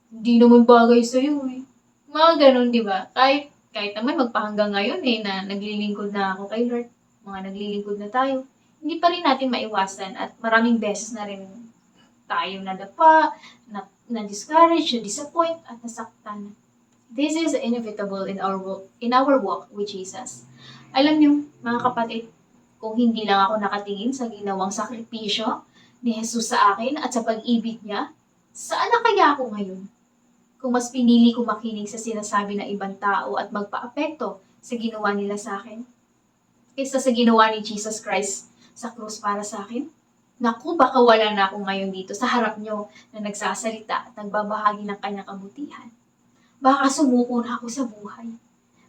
Hindi naman bagay sa'yo eh. Mga ganun, di ba? Kahit naman magpahanggang ngayon na naglilingkod na ako kay Lord, mga naglilingkod na tayo, hindi pa rin natin maiwasan at maraming beses na rin tayo nadapa, na-discourage, na-disappoint, at nasaktan. This is inevitable in our walk with Jesus. Alam niyo, mga kapatid, kung hindi lang ako nakatingin sa ginawang sakripisyo ni Jesus sa akin at sa pag-ibig niya, saan na kaya ako ngayon? Kung mas pinili ko makinig sa sinasabi ng ibang tao at magpa-apekto sa ginawa nila sa akin, kaysa sa ginawa ni Jesus Christ sa krus para sa akin, naku, baka wala na ako ngayon dito sa harap niyo na nagsasalita at nagbabahagi ng kanyang kabutihan. Baka sumuko na ako sa buhay.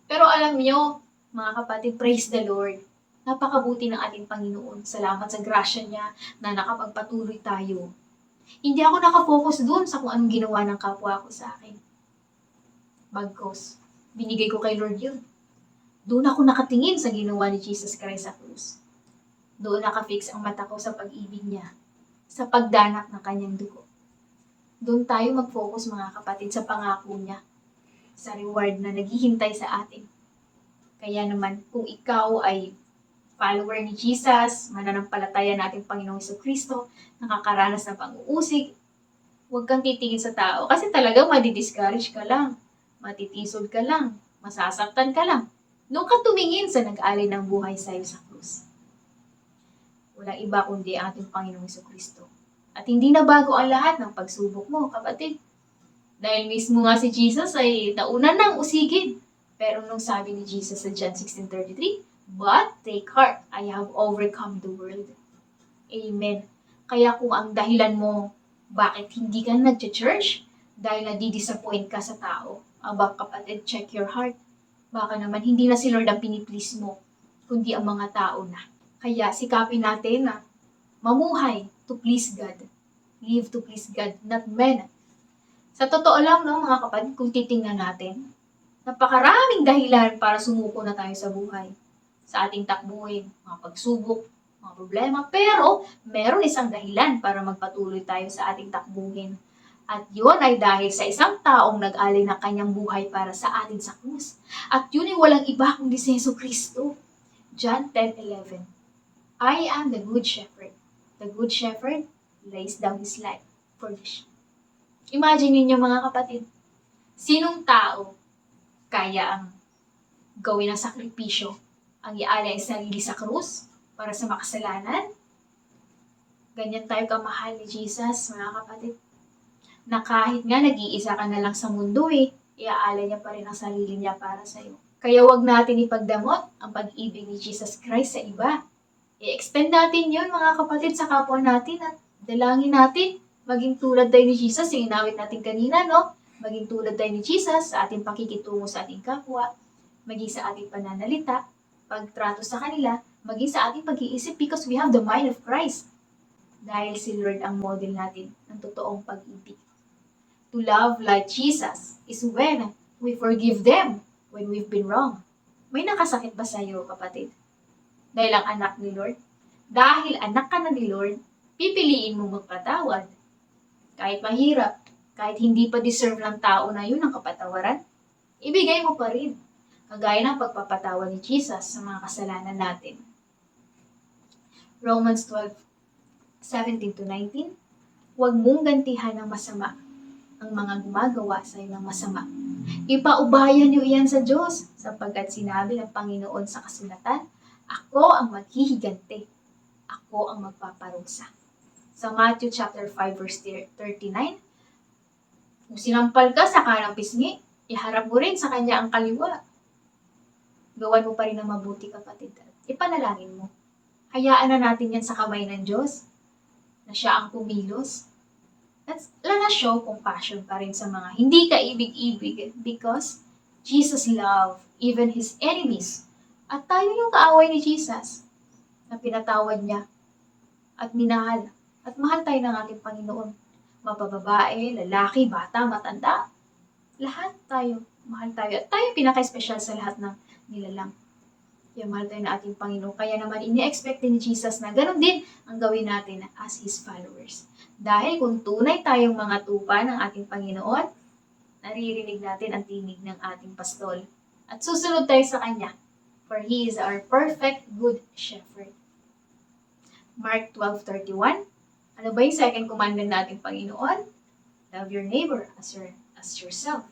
Pero alam niyo, mga kapatid, praise the Lord. Napakabuti ng ating Panginoon. Salamat sa grasya niya na nakapagpatuloy tayo. Hindi ako nakafocus dun sa kung anong ginawa ng kapwa ko sa akin. Bagkos, binigay ko kay Lord yun. Doon ako nakatingin sa ginawa ni Jesus Christ sa krus. Doon nakafix ang mata ko sa pag-ibig niya, sa pagdanak ng kanyang dugo. Doon tayo mag-focus mga kapatid sa pangako niya, sa reward na naghihintay sa atin. Kaya naman, kung ikaw ay follower ni Jesus, mananampalataya natin Panginoong Jesucristo, nakakaranas ng pang-uusig, huwag kang titingin sa tao kasi talagang madi-discourage ka lang, matitisod ka lang, masasaktan ka lang. Doon ka tumingin sa nag-alay ng buhay sa'yo sa krus. Walang iba kundi ang ating Panginoong Jesucristo. At hindi na bago ang lahat ng pagsubok mo, kapatid. Dahil mismo nga si Jesus ay nauna nang usigin. Pero nung sabi ni Jesus sa John 16:33, but take heart, I have overcome the world. Amen. Kaya kung ang dahilan mo, bakit hindi ka nag-church? Dahil nadi-disappoint ka sa tao. Aba kapatid, check your heart. Baka naman hindi na si Lord ang piniplease mo, kundi ang mga tao na. Kaya sikapin natin na mamuhay to please God. Live to please God, not men. Sa totoo lang, no, mga kapatid, kung titingnan natin, napakaraming dahilan para sumuko na tayo sa buhay. Sa ating takbuhin, mga pagsubok, mga problema. Pero, meron isang dahilan para magpatuloy tayo sa ating takbuhin. At yun ay dahil sa isang taong nag-alay ng kanyang buhay para sa atin sa krus. At yun ay walang iba kundi si Jesucristo. John 10:11. I am the good shepherd. The good shepherd lays down his life for the sheep. Imagine ninyo mga kapatid, sinong tao kaya ang gawin ng sakripisyo, ang ialay ang sarili sa krus para sa makasalanan? Ganyan tayo kamahal ni Jesus, mga kapatid. Na kahit nga nag-iisa ka na lang sa mundo iaalay niya pa rin ang sarili niya para sa'yo. Kaya wag natin ipagdamot ang pag-ibig ni Jesus Christ sa iba. I-extend natin yun, mga kapatid, sa kapwa natin at dalangin natin. Maging tulad tayo ni Jesus, yung inawit natin kanina, no? Maging tulad tayo ni Jesus sa ating pakikitungo sa ating kapwa, maging sa ating pananalita, pagtrato sa kanila, maging sa ating pag-iisip because we have the mind of Christ. Dahil si Lord ang model natin ng totoong pag-ibig. To love like Jesus is when we forgive them when we've been wrong. May nakasakit ba sa iyo, kapatid? Dahil ang anak ni Lord? Dahil anak ka na ni Lord, pipiliin mo magpatawad. Kahit mahirap, kahit hindi pa deserve ng tao na yun ang kapatawaran, ibigay mo pa rin. Kagaya ng pagpapatawad ni Jesus sa mga kasalanan natin. Romans 12:17-19, huwag mong gantihan ng masama ang mga gumagawa sa iyo ng masama. Ipaubayan niyo iyan sa Diyos, sapagkat sinabi ng Panginoon sa kasulatan, ako ang maghihiganti, ako ang magpaparusa. Sa Matthew chapter 5 verse 39, kung sinampal ka sa kanang pisngi, iharap mo rin sa kanya ang kaliwa. Gawan mo pa rin ang mabuti, kapatid. Ipanalangin mo. Hayaan na natin yan sa kamay ng Diyos, na siya ang kumilos. Let us show compassion pa rin sa mga hindi kaibig-ibig because Jesus loved even His enemies. At tayo yung kaaway ni Jesus na pinatawad niya at minahal. At mahal tayo ng ating Panginoon. Mapababae, lalaki, bata, matanda. Lahat tayo, mahal tayo. At tayo pinaka-special sa lahat ng nilalang. Kaya mahal tayo ng ating Panginoon. Kaya naman ini-expect ni Jesus na ganoon din ang gawin natin as His followers. Dahil kung tunay tayong mga tupa ng ating Panginoon, naririnig natin ang tinig ng ating pastol. At susunod tayo sa Kanya. For He is our perfect good shepherd. Mark 12:31. Ano ba yung second commandment nating Panginoon? Love your neighbor as yourself.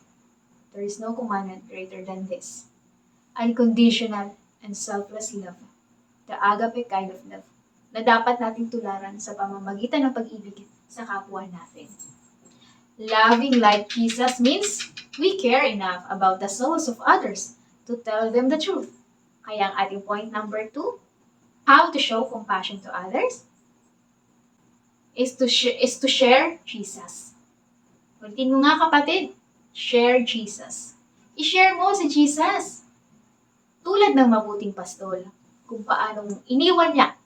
There is no commandment greater than this. Unconditional and selfless love. The agape kind of love na dapat nating tularan sa pamamagitan ng pag-ibig sa kapwa natin. Loving like Jesus means we care enough about the souls of others to tell them the truth. Kaya ang ating point number 2, how to show compassion to others is to share Jesus. Ulitin mo nga, kapatid, share Jesus. I-share mo si Jesus. Tulad ng mabuting pastol, kung paanong iniwan niya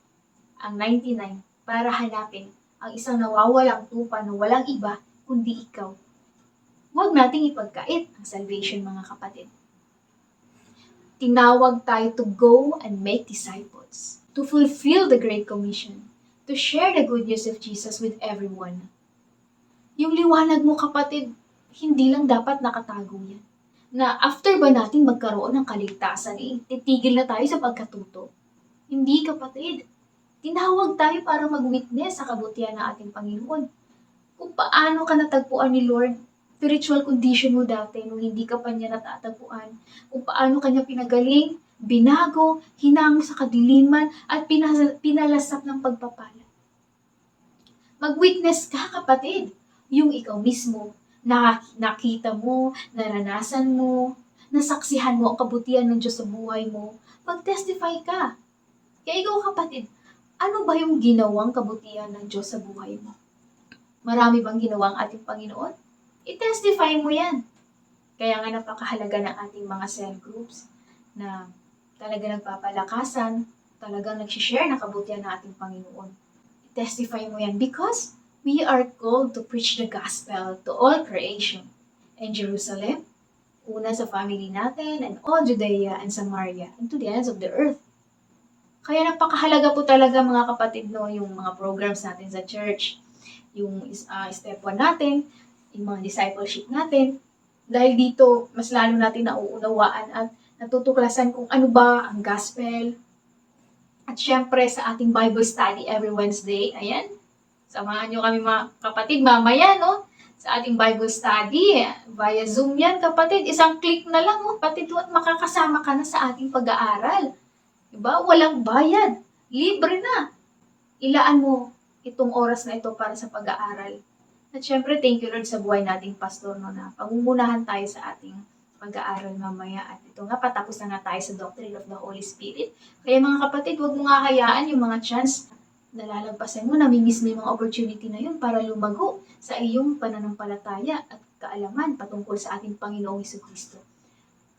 ang 99 para hanapin ang isang nawawalang tupa na walang iba kundi ikaw. Huwag nating ipagkait ang salvation, mga kapatid. Tinawag tayo to go and make disciples, to fulfill the Great Commission, to share the good news of Jesus with everyone. Yung liwanag mo, kapatid, hindi lang dapat nakatago yan. Na after ba natin magkaroon ng kaligtasan, titigil na tayo sa pagkatuto. Hindi, kapatid. Tinawag tayo para mag-witness sa kabutihan ng ating Panginoon. Kung paano ka natagpuan ni Lord, spiritual condition mo dati nung hindi ka pa niya natatagpuan, kung paano kanya pinagaling, binago, hinango sa kadiliman, at pinalasap ng pagpapala. Mag-witness ka, kapatid. Yung ikaw mismo, nakita mo, naranasan mo, nasaksihan mo ang kabutihan ng Diyos sa buhay mo, mag-testify ka. Kaya ikaw, kapatid, ano ba yung ginawang kabutihan ng Diyos sa buhay mo? Marami bang ginawang ating Panginoon? I-testify mo yan. Kaya nga napakahalaga ng ating mga cell groups na talaga nagpapalakasan, talagang nagsishare ng kabutihan ng ating Panginoon. I-testify mo yan because we are called to preach the gospel to all creation. And Jerusalem, una sa family natin, and all Judea and Samaria, and to the ends of the earth. Kaya napakahalaga po talaga, mga kapatid, no, yung mga programs natin sa church, yung step 1 natin, yung mga discipleship natin. Dahil dito, mas lalo natin nauunawaan at natutuklasan kung ano ba ang gospel. At syempre, sa ating Bible study every Wednesday, ayan, samahan nyo kami, mga kapatid, mamaya, no? Sa ating Bible study, via Zoom yan, kapatid. Isang click na lang, kapatid, at makakasama ka na sa ating pag-aaral. Diba? Walang bayad. Libre na. Ilaan mo itong oras na ito para sa pag-aaral. At syempre, thank you Lord sa buhay nating pastor no, na pangumunahan tayo sa ating pag-aaral mamaya. At ito nga, patapos na nga tayo sa Doctrine of the Holy Spirit. Kaya mga kapatid, huwag mo nga hayaan yung mga chance na lalagpasan mo, namimiss mo yung mga opportunity na yun para lumago sa iyong pananampalataya at kaalaman patungkol sa ating Panginoong Jesucristo.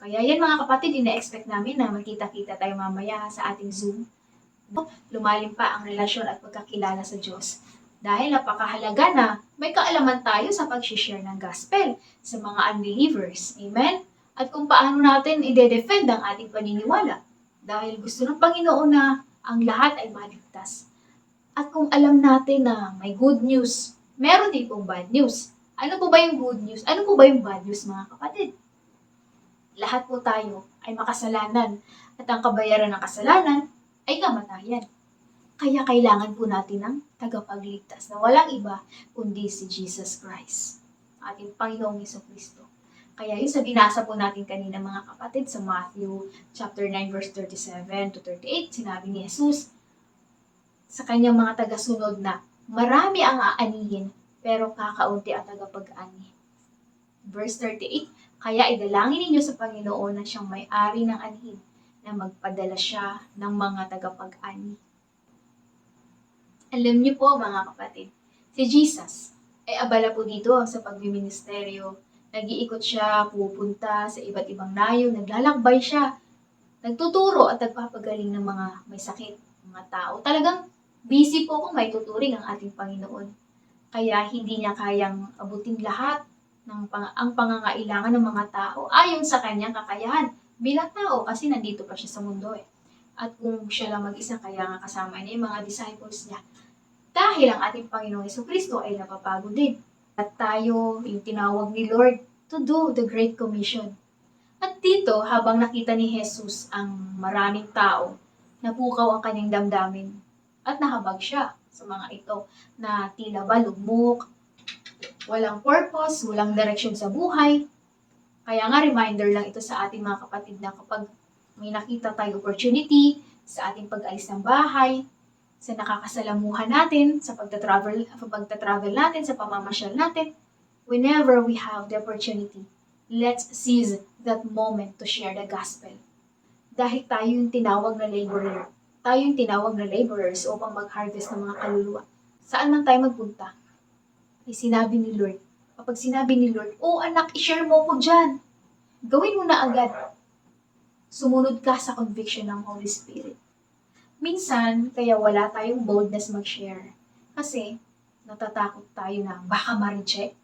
Kaya yan mga kapatid, ina-expect namin na magkita-kita tayo mamaya sa ating Zoom. Lumalim pa ang relasyon at pagkakilala sa Diyos. Dahil napakahalaga na may kaalaman tayo sa pag-share ng gospel sa mga unbelievers. Amen? At kung paano natin i-defend ang ating paniniwala. Dahil gusto ng Panginoon na ang lahat ay maligtas. At kung alam natin na may good news, meron din pong bad news. Ano po ba yung good news? Ano po ba yung bad news mga kapatid? Lahat po tayo ay makasalanan at ang kabayaran ng kasalanan ay kamatayan. Kaya kailangan po natin ng tagapagligtas na walang iba kundi si Jesus Christ, ating Panginoong Jesucristo. Kaya yun sa binasa po natin kanina mga kapatid sa Matthew chapter 9 verse 37 to 38, sinabi ni Jesus sa kanyang mga tagasunod na marami ang aanihin pero kakaunti ang tagapag-ani. Verse 38, kaya idalangin ninyo sa Panginoon na siyang may-ari ng anhin na magpadala siya ng mga tagapag-ani. Alam niyo po mga kapatid, si Jesus ay abala po dito sa pagmiministeryo. Nag-iikot siya, pupunta sa iba't ibang nayo, naglalakbay siya, nagtuturo at nagpapagaling ng mga may sakit, mga tao. Talagang busy po kung may tuturing ang ating Panginoon. Kaya hindi niya kayang abutin lahat ng ang pangangailangan ng mga tao ayon sa kanyang kakayahan bilang tao kasi nandito pa siya sa mundo eh. At kung siya lang mag-isa, kaya nga kasama niya yung mga disciples niya. Dahil ang ating Panginoong Jesucristo ay napapagod din. At tayo yung tinawag ni Lord to do the Great Commission. At dito, habang nakita ni Jesus ang maraming tao, napukaw ang kanyang damdamin at nahabag siya sa mga ito na tila ba lugmok, walang purpose, walang direction sa buhay. Kaya nga reminder lang ito sa ating mga kapatid na kapag may nakita tayo opportunity sa ating pag-alis ng bahay, sa nakakasalamuhan natin, sa pagtatravel natin, sa pamamasyal natin, whenever we have the opportunity, let's seize that moment to share the gospel. Dahil tayo yung tinawag na laborer. Tayo yung tinawag na laborers upang mag-harvest ng mga kaluluwa. Saan man tayo magpunta, ay sinabi ni Lord. Kapag sinabi ni Lord, oh anak, i-share mo ko dyan. Gawin mo na agad. Sumunod ka sa conviction ng Holy Spirit. Minsan, kaya wala tayong boldness mag-share. Kasi, natatakot tayo na baka ma-reject.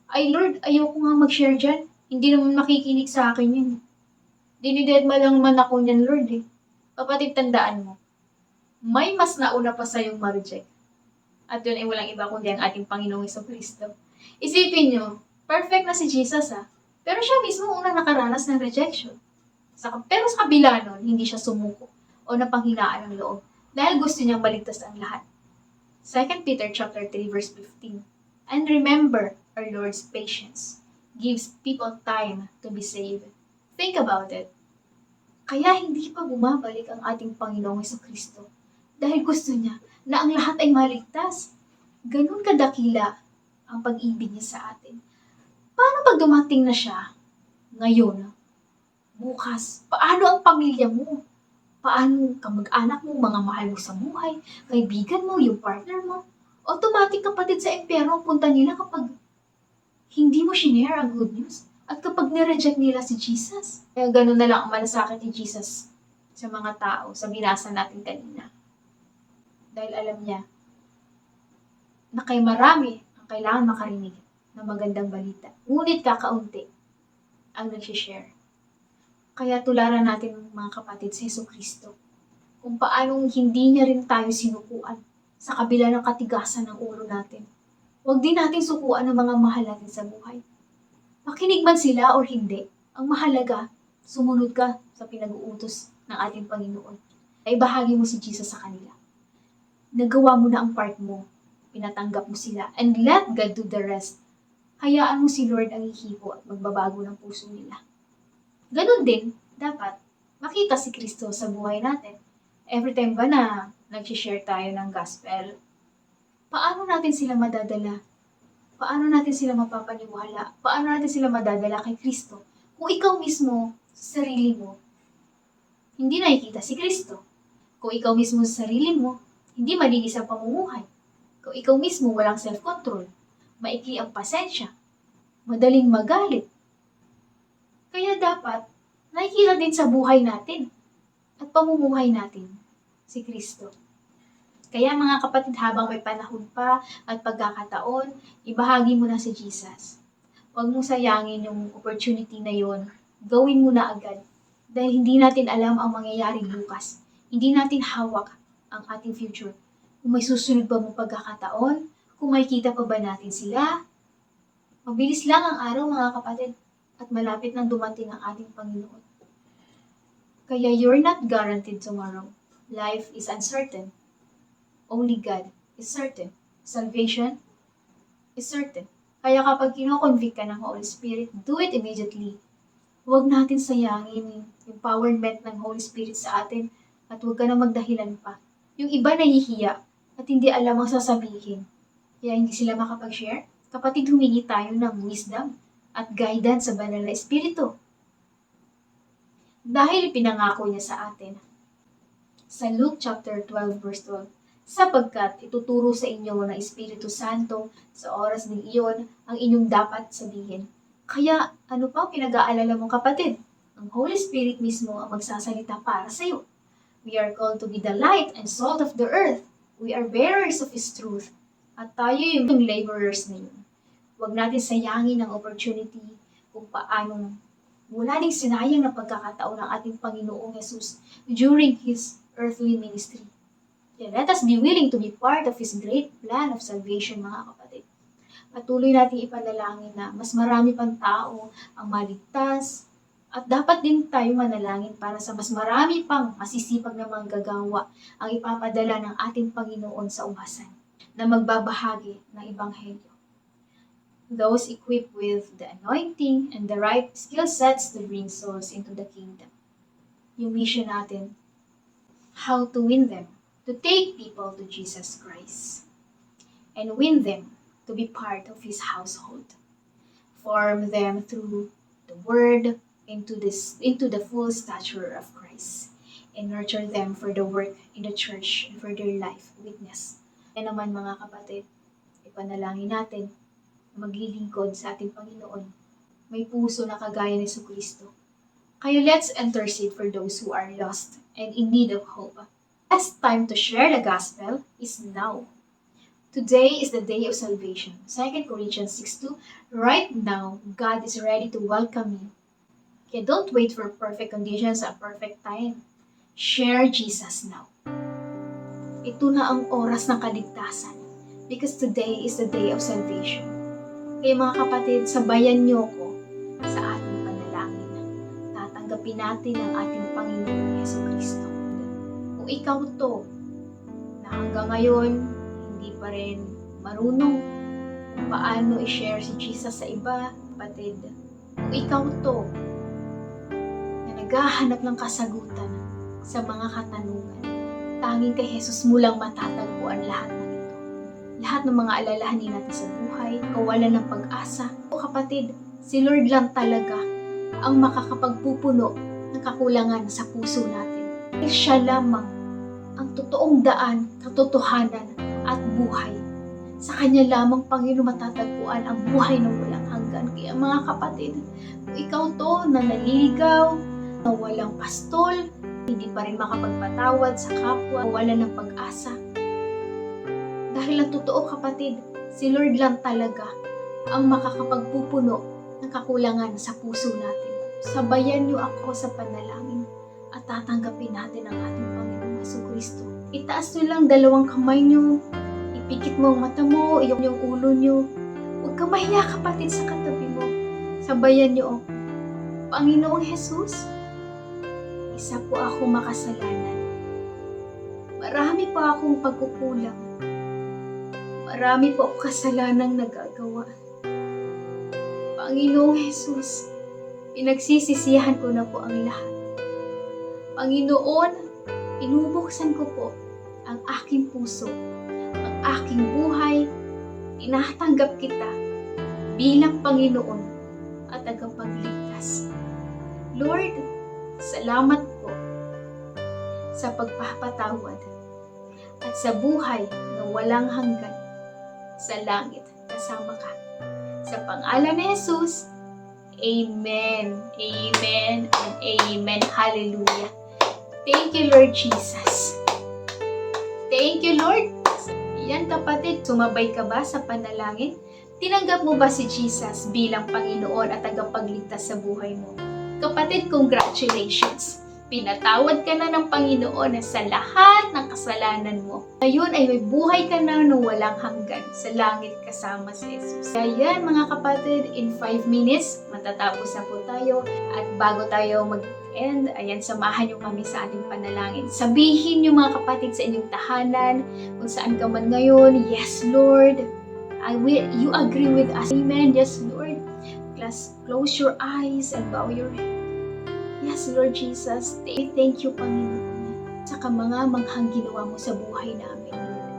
Ay Lord, ayoko nga mag-share dyan. Hindi naman makikinig sa akin yun. Dinidedma lang man ako niyan, Lord eh. Kapatid, tandaan mo, may mas nauna pa sa'yong ma-reject. At yun ay walang iba kundi ang ating Panginoong Jesucristo. Isipin nyo, perfect na si Jesus pero siya mismo unang nakaranas ng rejection. Pero sa kabila nun, hindi siya sumuko o napanghinaan ng loob dahil gusto niyang maligtas ang lahat. 2 Peter chapter 3 verse 15. And remember our Lord's patience gives people time to be saved. Think about it. Kaya hindi pa bumabalik ang ating Panginoong Jesucristo dahil gusto niya na ang lahat ay maligtas. Ganun kadakila ang pag-ibig niya sa atin. Paano pag dumating na siya ngayon, bukas? Paano ang pamilya mo? Paano kamag-anak mo, mga mahal mo sa buhay, kaibigan mo, yung partner mo? Automatic kapatid sa impyerno ang punta nila kapag hindi mo shinare ang good news. At kapag nireject nila si Jesus. Kaya ganun na lang ang malasakit ni Jesus sa mga tao, sa binasa natin kanina. Dahil alam niya na kay marami ang kailangan makarinig ng magandang balita. Ngunit kakaunti ang nagsishare. Kaya tularan natin mga kapatid sa Jesucristo kung paanong hindi niya rin tayo sinukuan sa kabila ng katigasan ng ulo natin. Huwag din natin sukuan ang mga mahal natin sa buhay. Makinig man sila or hindi, ang mahalaga, sumunod ka sa pinag-uutos ng ating Panginoon. Ay bahagi mo si Jesus sa kanila. Nagawa mo na ang part mo, pinatanggap mo sila, and let God do the rest. Hayaan mo si Lord ang ihipo at magbabago ng puso nila. Ganon din, dapat makita si Kristo sa buhay natin. Every time ba na nag-share tayo ng gospel, paano natin sila madadala? Paano natin sila mapapaniwala? Paano natin sila madadala kay Kristo? Kung ikaw mismo, sa sarili mo, hindi nakikita si Kristo. Kung ikaw mismo sa sarili mo, hindi malinis ang pamumuhay. Kung ikaw mismo walang self-control, maikli ang pasensya, madaling magalit. Kaya dapat, nakikita din sa buhay natin at pamumuhay natin si Kristo. Kaya mga kapatid, habang may panahon pa at pagkakataon, ibahagi mo na si Jesus. Huwag mong sayangin yung opportunity na yon. Gawin mo na agad. Dahil hindi natin alam ang mangyayari bukas. Hindi natin hawak ang ating future. Kung may susunod pa mong pagkakataon, kung makikita pa ba natin sila. Mabilis lang ang araw mga kapatid at malapit nang dumating ang ating Panginoon. Kaya you're not guaranteed tomorrow. Life is uncertain. Only God is certain. Salvation is certain. Kaya kapag kino-convict ka ng Holy Spirit, do it immediately. Huwag natin sayangin yung empowerment ng Holy Spirit sa atin at huwag ka na magdahilan pa. Yung iba nahihiya at hindi alam ang sasabihin. Kaya hindi sila makapag-share. Kapatid, humingi tayo ng wisdom at guidance sa banal na Espiritu. Dahil pinangako niya sa atin. Sa Luke chapter 12 verse 12, sapagkat ituturo sa inyo ng Espiritu Santo sa oras ng iyon ang inyong dapat sabihin. Kaya ano pa pinag-aalala mong kapatid? Ang Holy Spirit mismo ang magsasalita para sa iyo. We are called to be the light and salt of the earth. We are bearers of His truth. At tayo yung laborers na yun. Huwag natin sayangin ang opportunity kung paanong wala ding sinayang na pagkakataon ng ating Panginoong Jesus during His earthly ministry. Let us be willing to be part of His great plan of salvation, mga kapatid. Patuloy nating ipanalangin na mas marami pang tao ang maligtas at dapat din tayo manalangin para sa mas marami pang masisipag na manggagawa ang ipapadala ng ating Panginoon sa umasan na magbabahagi ng Ebanghelyo. Those equipped with the anointing and the right skill sets to bring souls into the kingdom. Yung mission natin, how to win them. To take people to Jesus Christ and win them to be part of His household. Form them through the Word into the full stature of Christ and nurture them for the work in the church and for their life witness. Kaya naman mga kapatid, ipanalangin natin na maglilingkod sa ating Panginoon. May puso na kagaya ni Jesucristo. Kaya let's intercede for those who are lost and in need of hope. Best time to share the gospel is now. Today is the day of salvation. 2 Corinthians 6:2. Right now, God is ready to welcome you. Kaya don't wait for perfect conditions at perfect time. Share Jesus now. Ito na ang oras ng kaligtasan because today is the day of salvation. Kaya mga kapatid, sabayan niyo ko sa ating panalangin. Tatanggapin natin ang ating Panginoong Jesucristo. Kung ikaw to, na hanggang ngayon, hindi pa rin marunong kung paano i-share si Jesus sa iba, kapatid. Kung ikaw to, na naghahanap ng kasagutan sa mga katanungan, tanging kay Jesus mo lang matatagpuan lahat ng ito. Lahat ng mga alalahanin natin sa buhay, kawalan ng pag-asa. O kapatid, si Lord lang talaga ang makakapagpupuno ng kakulangan sa puso natin. Siya lamang ang totoong daan, katotohanan at buhay. Sa Kanya lamang, Panginoon, matatagpuan ang buhay na walang hanggan. Kaya mga kapatid, kung ikaw to na naliligaw, na walang pastol, hindi pa rin makapagpatawad sa kapwa, wala ng pag-asa. Dahil ang totoo kapatid, si Lord lang talaga ang makakapagpupuno ng kakulangan sa puso natin. Sabayan niyo ako sa panalangin at tatanggapin natin ang ating Panginoong Jesucristo. Itaas niyo lang dalawang kamay niyo, ipikit mo ang mata mo, yung ulo niyo. Huwag kang mahiya kapatid sa katabi mo. Sabayan niyo ako. Panginoong Jesus, isa po ako makasalanan. Marami pa akong pagkukulang. Marami po akong kasalanang nagagawa. Panginoong Jesus, pinagsisisihan ko na po ang lahat. Panginoon, inubuksan ko po ang aking puso, ang aking buhay, tinatanggap kita bilang Panginoon at tagapagligtas. Lord, salamat po sa pagpapatawad at sa buhay na walang hanggan sa langit kasama ka. Sa pangalan ni Jesus, Amen, Amen, and Amen. Hallelujah. Thank you, Lord Jesus. Thank you, Lord. Yan kapatid, sumabay ka ba sa panalangin? Tinanggap mo ba si Jesus bilang Panginoon at tagapagligtas sa buhay mo? Kapatid, congratulations! Pinatawad ka na ng Panginoon sa lahat ng kasalanan mo. Ngayon ay may buhay ka na walang hanggan sa langit kasama si Jesus. Kaya mga kapatid, in 5 minutes, matatapos na po tayo. At bago tayo mag-end, ayan, samahan niyo kami sa ating panalangin. Sabihin niyo mga kapatid sa inyong tahanan, kung saan ka man ngayon, yes Lord, you agree with us. Amen, yes Lord. Close your eyes and bow your head. Yes, Lord Jesus, thank you, Panginoon, sa mga manghang ginawa mo sa buhay namin, Lord.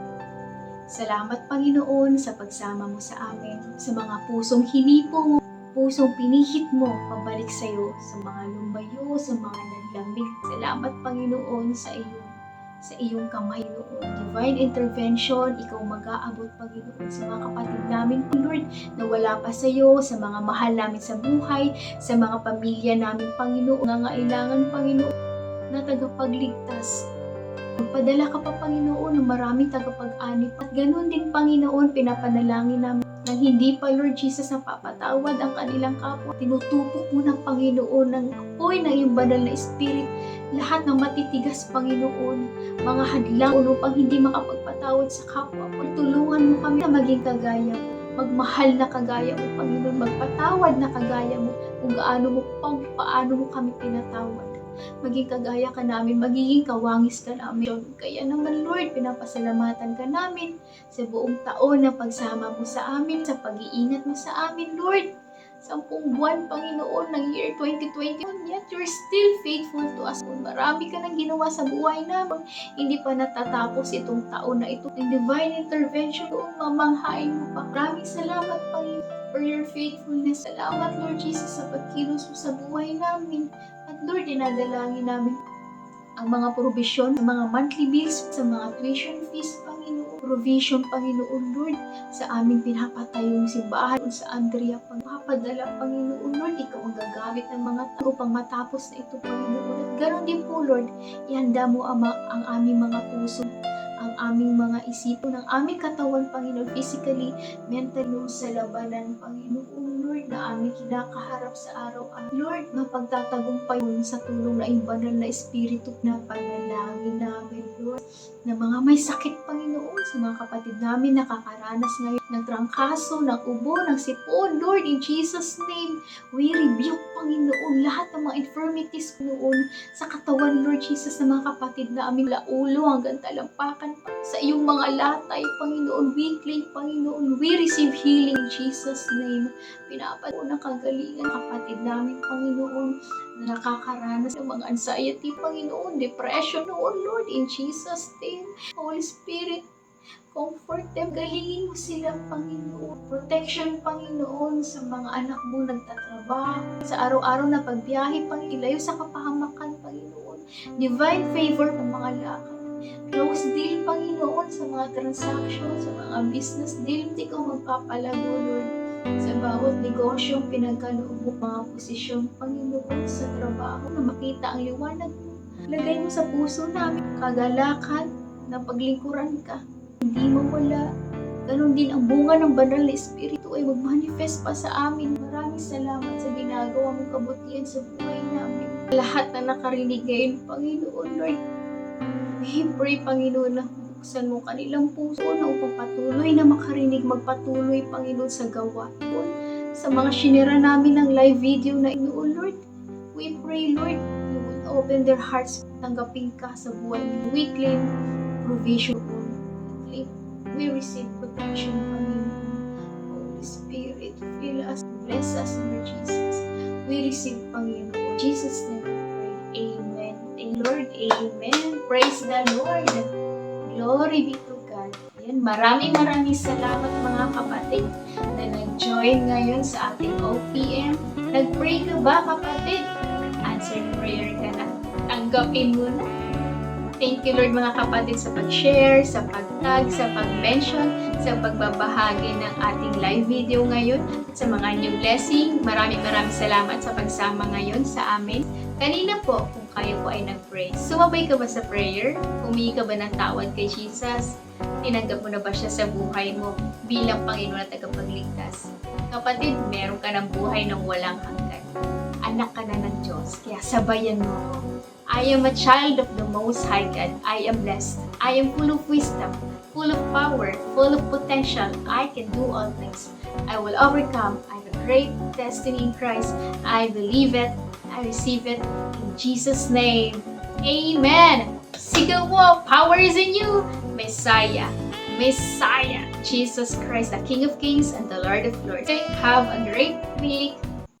Salamat, Panginoon, sa pagsama mo sa amin, sa mga pusong hinipo mo, pusong pinihit mo, pabalik sa iyo, sa mga lumayo, sa mga naglamig. Salamat, Panginoon, sa iyong kamay, Lord. Divine intervention, ikaw mag-aabot, Panginoon, sa mga kapatid namin, Lord, na wala pa sa iyo, sa mga mahal namin sa buhay, sa mga pamilya namin, Panginoon, na ngailangan, Panginoon, na tagapagligtas. Magpadala ka pa, Panginoon, ng maraming tagapag-ani. At ganun din, Panginoon, pinapanalangin namin nang hindi pa, Lord Jesus, napapatawad ang kanilang kapwa. Tinutupok mo ng Panginoon ng apoy ng iyong banal na Espiritu. Lahat ng matitigas, Panginoon, mga hadlang upang hindi makapagpatawad sa kapwa. Tulungan mo kami na maging kagaya mo, magmahal na kagaya mo, Panginoon, magpatawad na kagaya mo, kung paano mo kami pinatawad. Maging kagaya ka namin, magiging kawangis ka namin. Kaya naman, Lord, pinapasalamatan ka namin sa buong taon na pagsama mo sa amin, sa pag-iingat mo sa amin, Lord. 10 buwan, Panginoon, ng year 2021, yet you're still faithful to us. Marami ka nang ginawa sa buhay namin. Hindi pa natatapos itong taon na ito. Ang divine intervention, mamanghain mo pa. Maraming salamat, Panginoon, for your faithfulness. Salamat, Lord Jesus, sa pagkilos mo sa buhay namin. At Lord, dinadalangin namin ang mga provision, sa mga monthly bills, sa mga tuition fees, Panginoon. Provision, Panginoon, Lord, sa aming pinapatayong simbahan sa Andrea, pagpapadala, Panginoon, Lord, ikaw ang gagamit ng mga tao upang matapos na ito, Panginoon. At ganoon din po, Lord, ihanda mo ang aming mga puso, ang aming mga isipan, ang aming katawan, Panginoon, physically, mentally, sa labanan, Panginoon, Lord, na aming kinakaharap sa araw-araw. Lord, mapagtatagumpay sa tulong na iyong banal na Espiritu na panalangin namin, Lord, na mga may sakit, Panginoon, sa mga kapatid namin nakakaranas ngayon ng trangkaso, ng ubo, ng sipon, Lord, in Jesus' name, we rebuke, Panginoon, lahat ng mga infirmities, Panginoon, sa katawan, Lord Jesus, sa mga kapatid namin, laulo hanggang talampakan, sa iyong mga latay, Panginoon, we claim, Panginoon, we receive healing in Jesus' name. Pinapalo ng kagalingan, kapatid namin, Panginoon, na nakakaranas ng mga anxiety, Panginoon, depression, Lord, in Jesus' name. Holy Spirit, comfort them, galingin mo sila, Panginoon. Protection, Panginoon, sa mga anak mo nagtatrabaho, sa araw-araw na pagbiyahe, Panginoon, ilayo sa kapahamakan, Panginoon. Divine favor ng mga lakad. Close deal, Panginoon, sa mga transaction, sa mga business deal. Ikaw magpapalago, Lord, sa bawat negosyong pinagkaloob mo, mga posisyon, Panginoon, sa trabaho, na makita ang liwanag mo. Lagay mo sa puso namin kagalakan na paglingkuran ka. Hindi mawala. Ganon din ang bunga ng banal na Espiritu ay mag-manifest pa sa amin. Maraming salamat sa ginagawa mong kabutihan sa buhay namin. Lahat na nakarinig ngayon, Panginoon, Lord, we pray, Panginoon, na buksan mo kanilang puso na upang patuloy na makarinig, magpatuloy, Panginoon, sa gawa. Sa mga shinera namin ng live video na inoon, Lord, we pray, Lord, you will open their hearts, tanggapin ka sa buhay nila. We claim provision. We receive protection, Panginoon. Holy Spirit, fill us, bless us, Lord Jesus. We receive, Panginoon. In Jesus' name we pray. Amen. Lord, amen. Praise the Lord. Glory be to God. Ayan, maraming salamat mga kapatid na nag-join ngayon sa ating OPM. Nag-pray ka ba kapatid? Answered prayer ka na. Tanggapin mo na. Thank you Lord mga kapatid sa pag-share, sa pag-tag, sa pag-mention, sa pagbabahagi ng ating live video ngayon, at sa mga new blessing. Maraming salamat sa pagsama ngayon sa amin. Kanina po, kung kayo po ay nag-pray, sumabay ka ba sa prayer? Humingi ka ba ng tawad kay Jesus? Tinanggap mo na ba siya sa buhay mo bilang Panginoon at tagapagligtas? Kapatid, meron ka ng buhay ng walang hanggan. Anak ka na ng Diyos, kaya sabayan mo ko. I am a child of the Most High God. I am blessed. I am full of wisdom, full of power, full of potential. I can do all things. I will overcome. I have a great destiny in Christ. I believe it. I receive it in Jesus' name. Amen. Sigaw mo, power is in you. Messiah. Messiah. Jesus Christ, the King of Kings and the Lord of Lords. Okay, have a great week.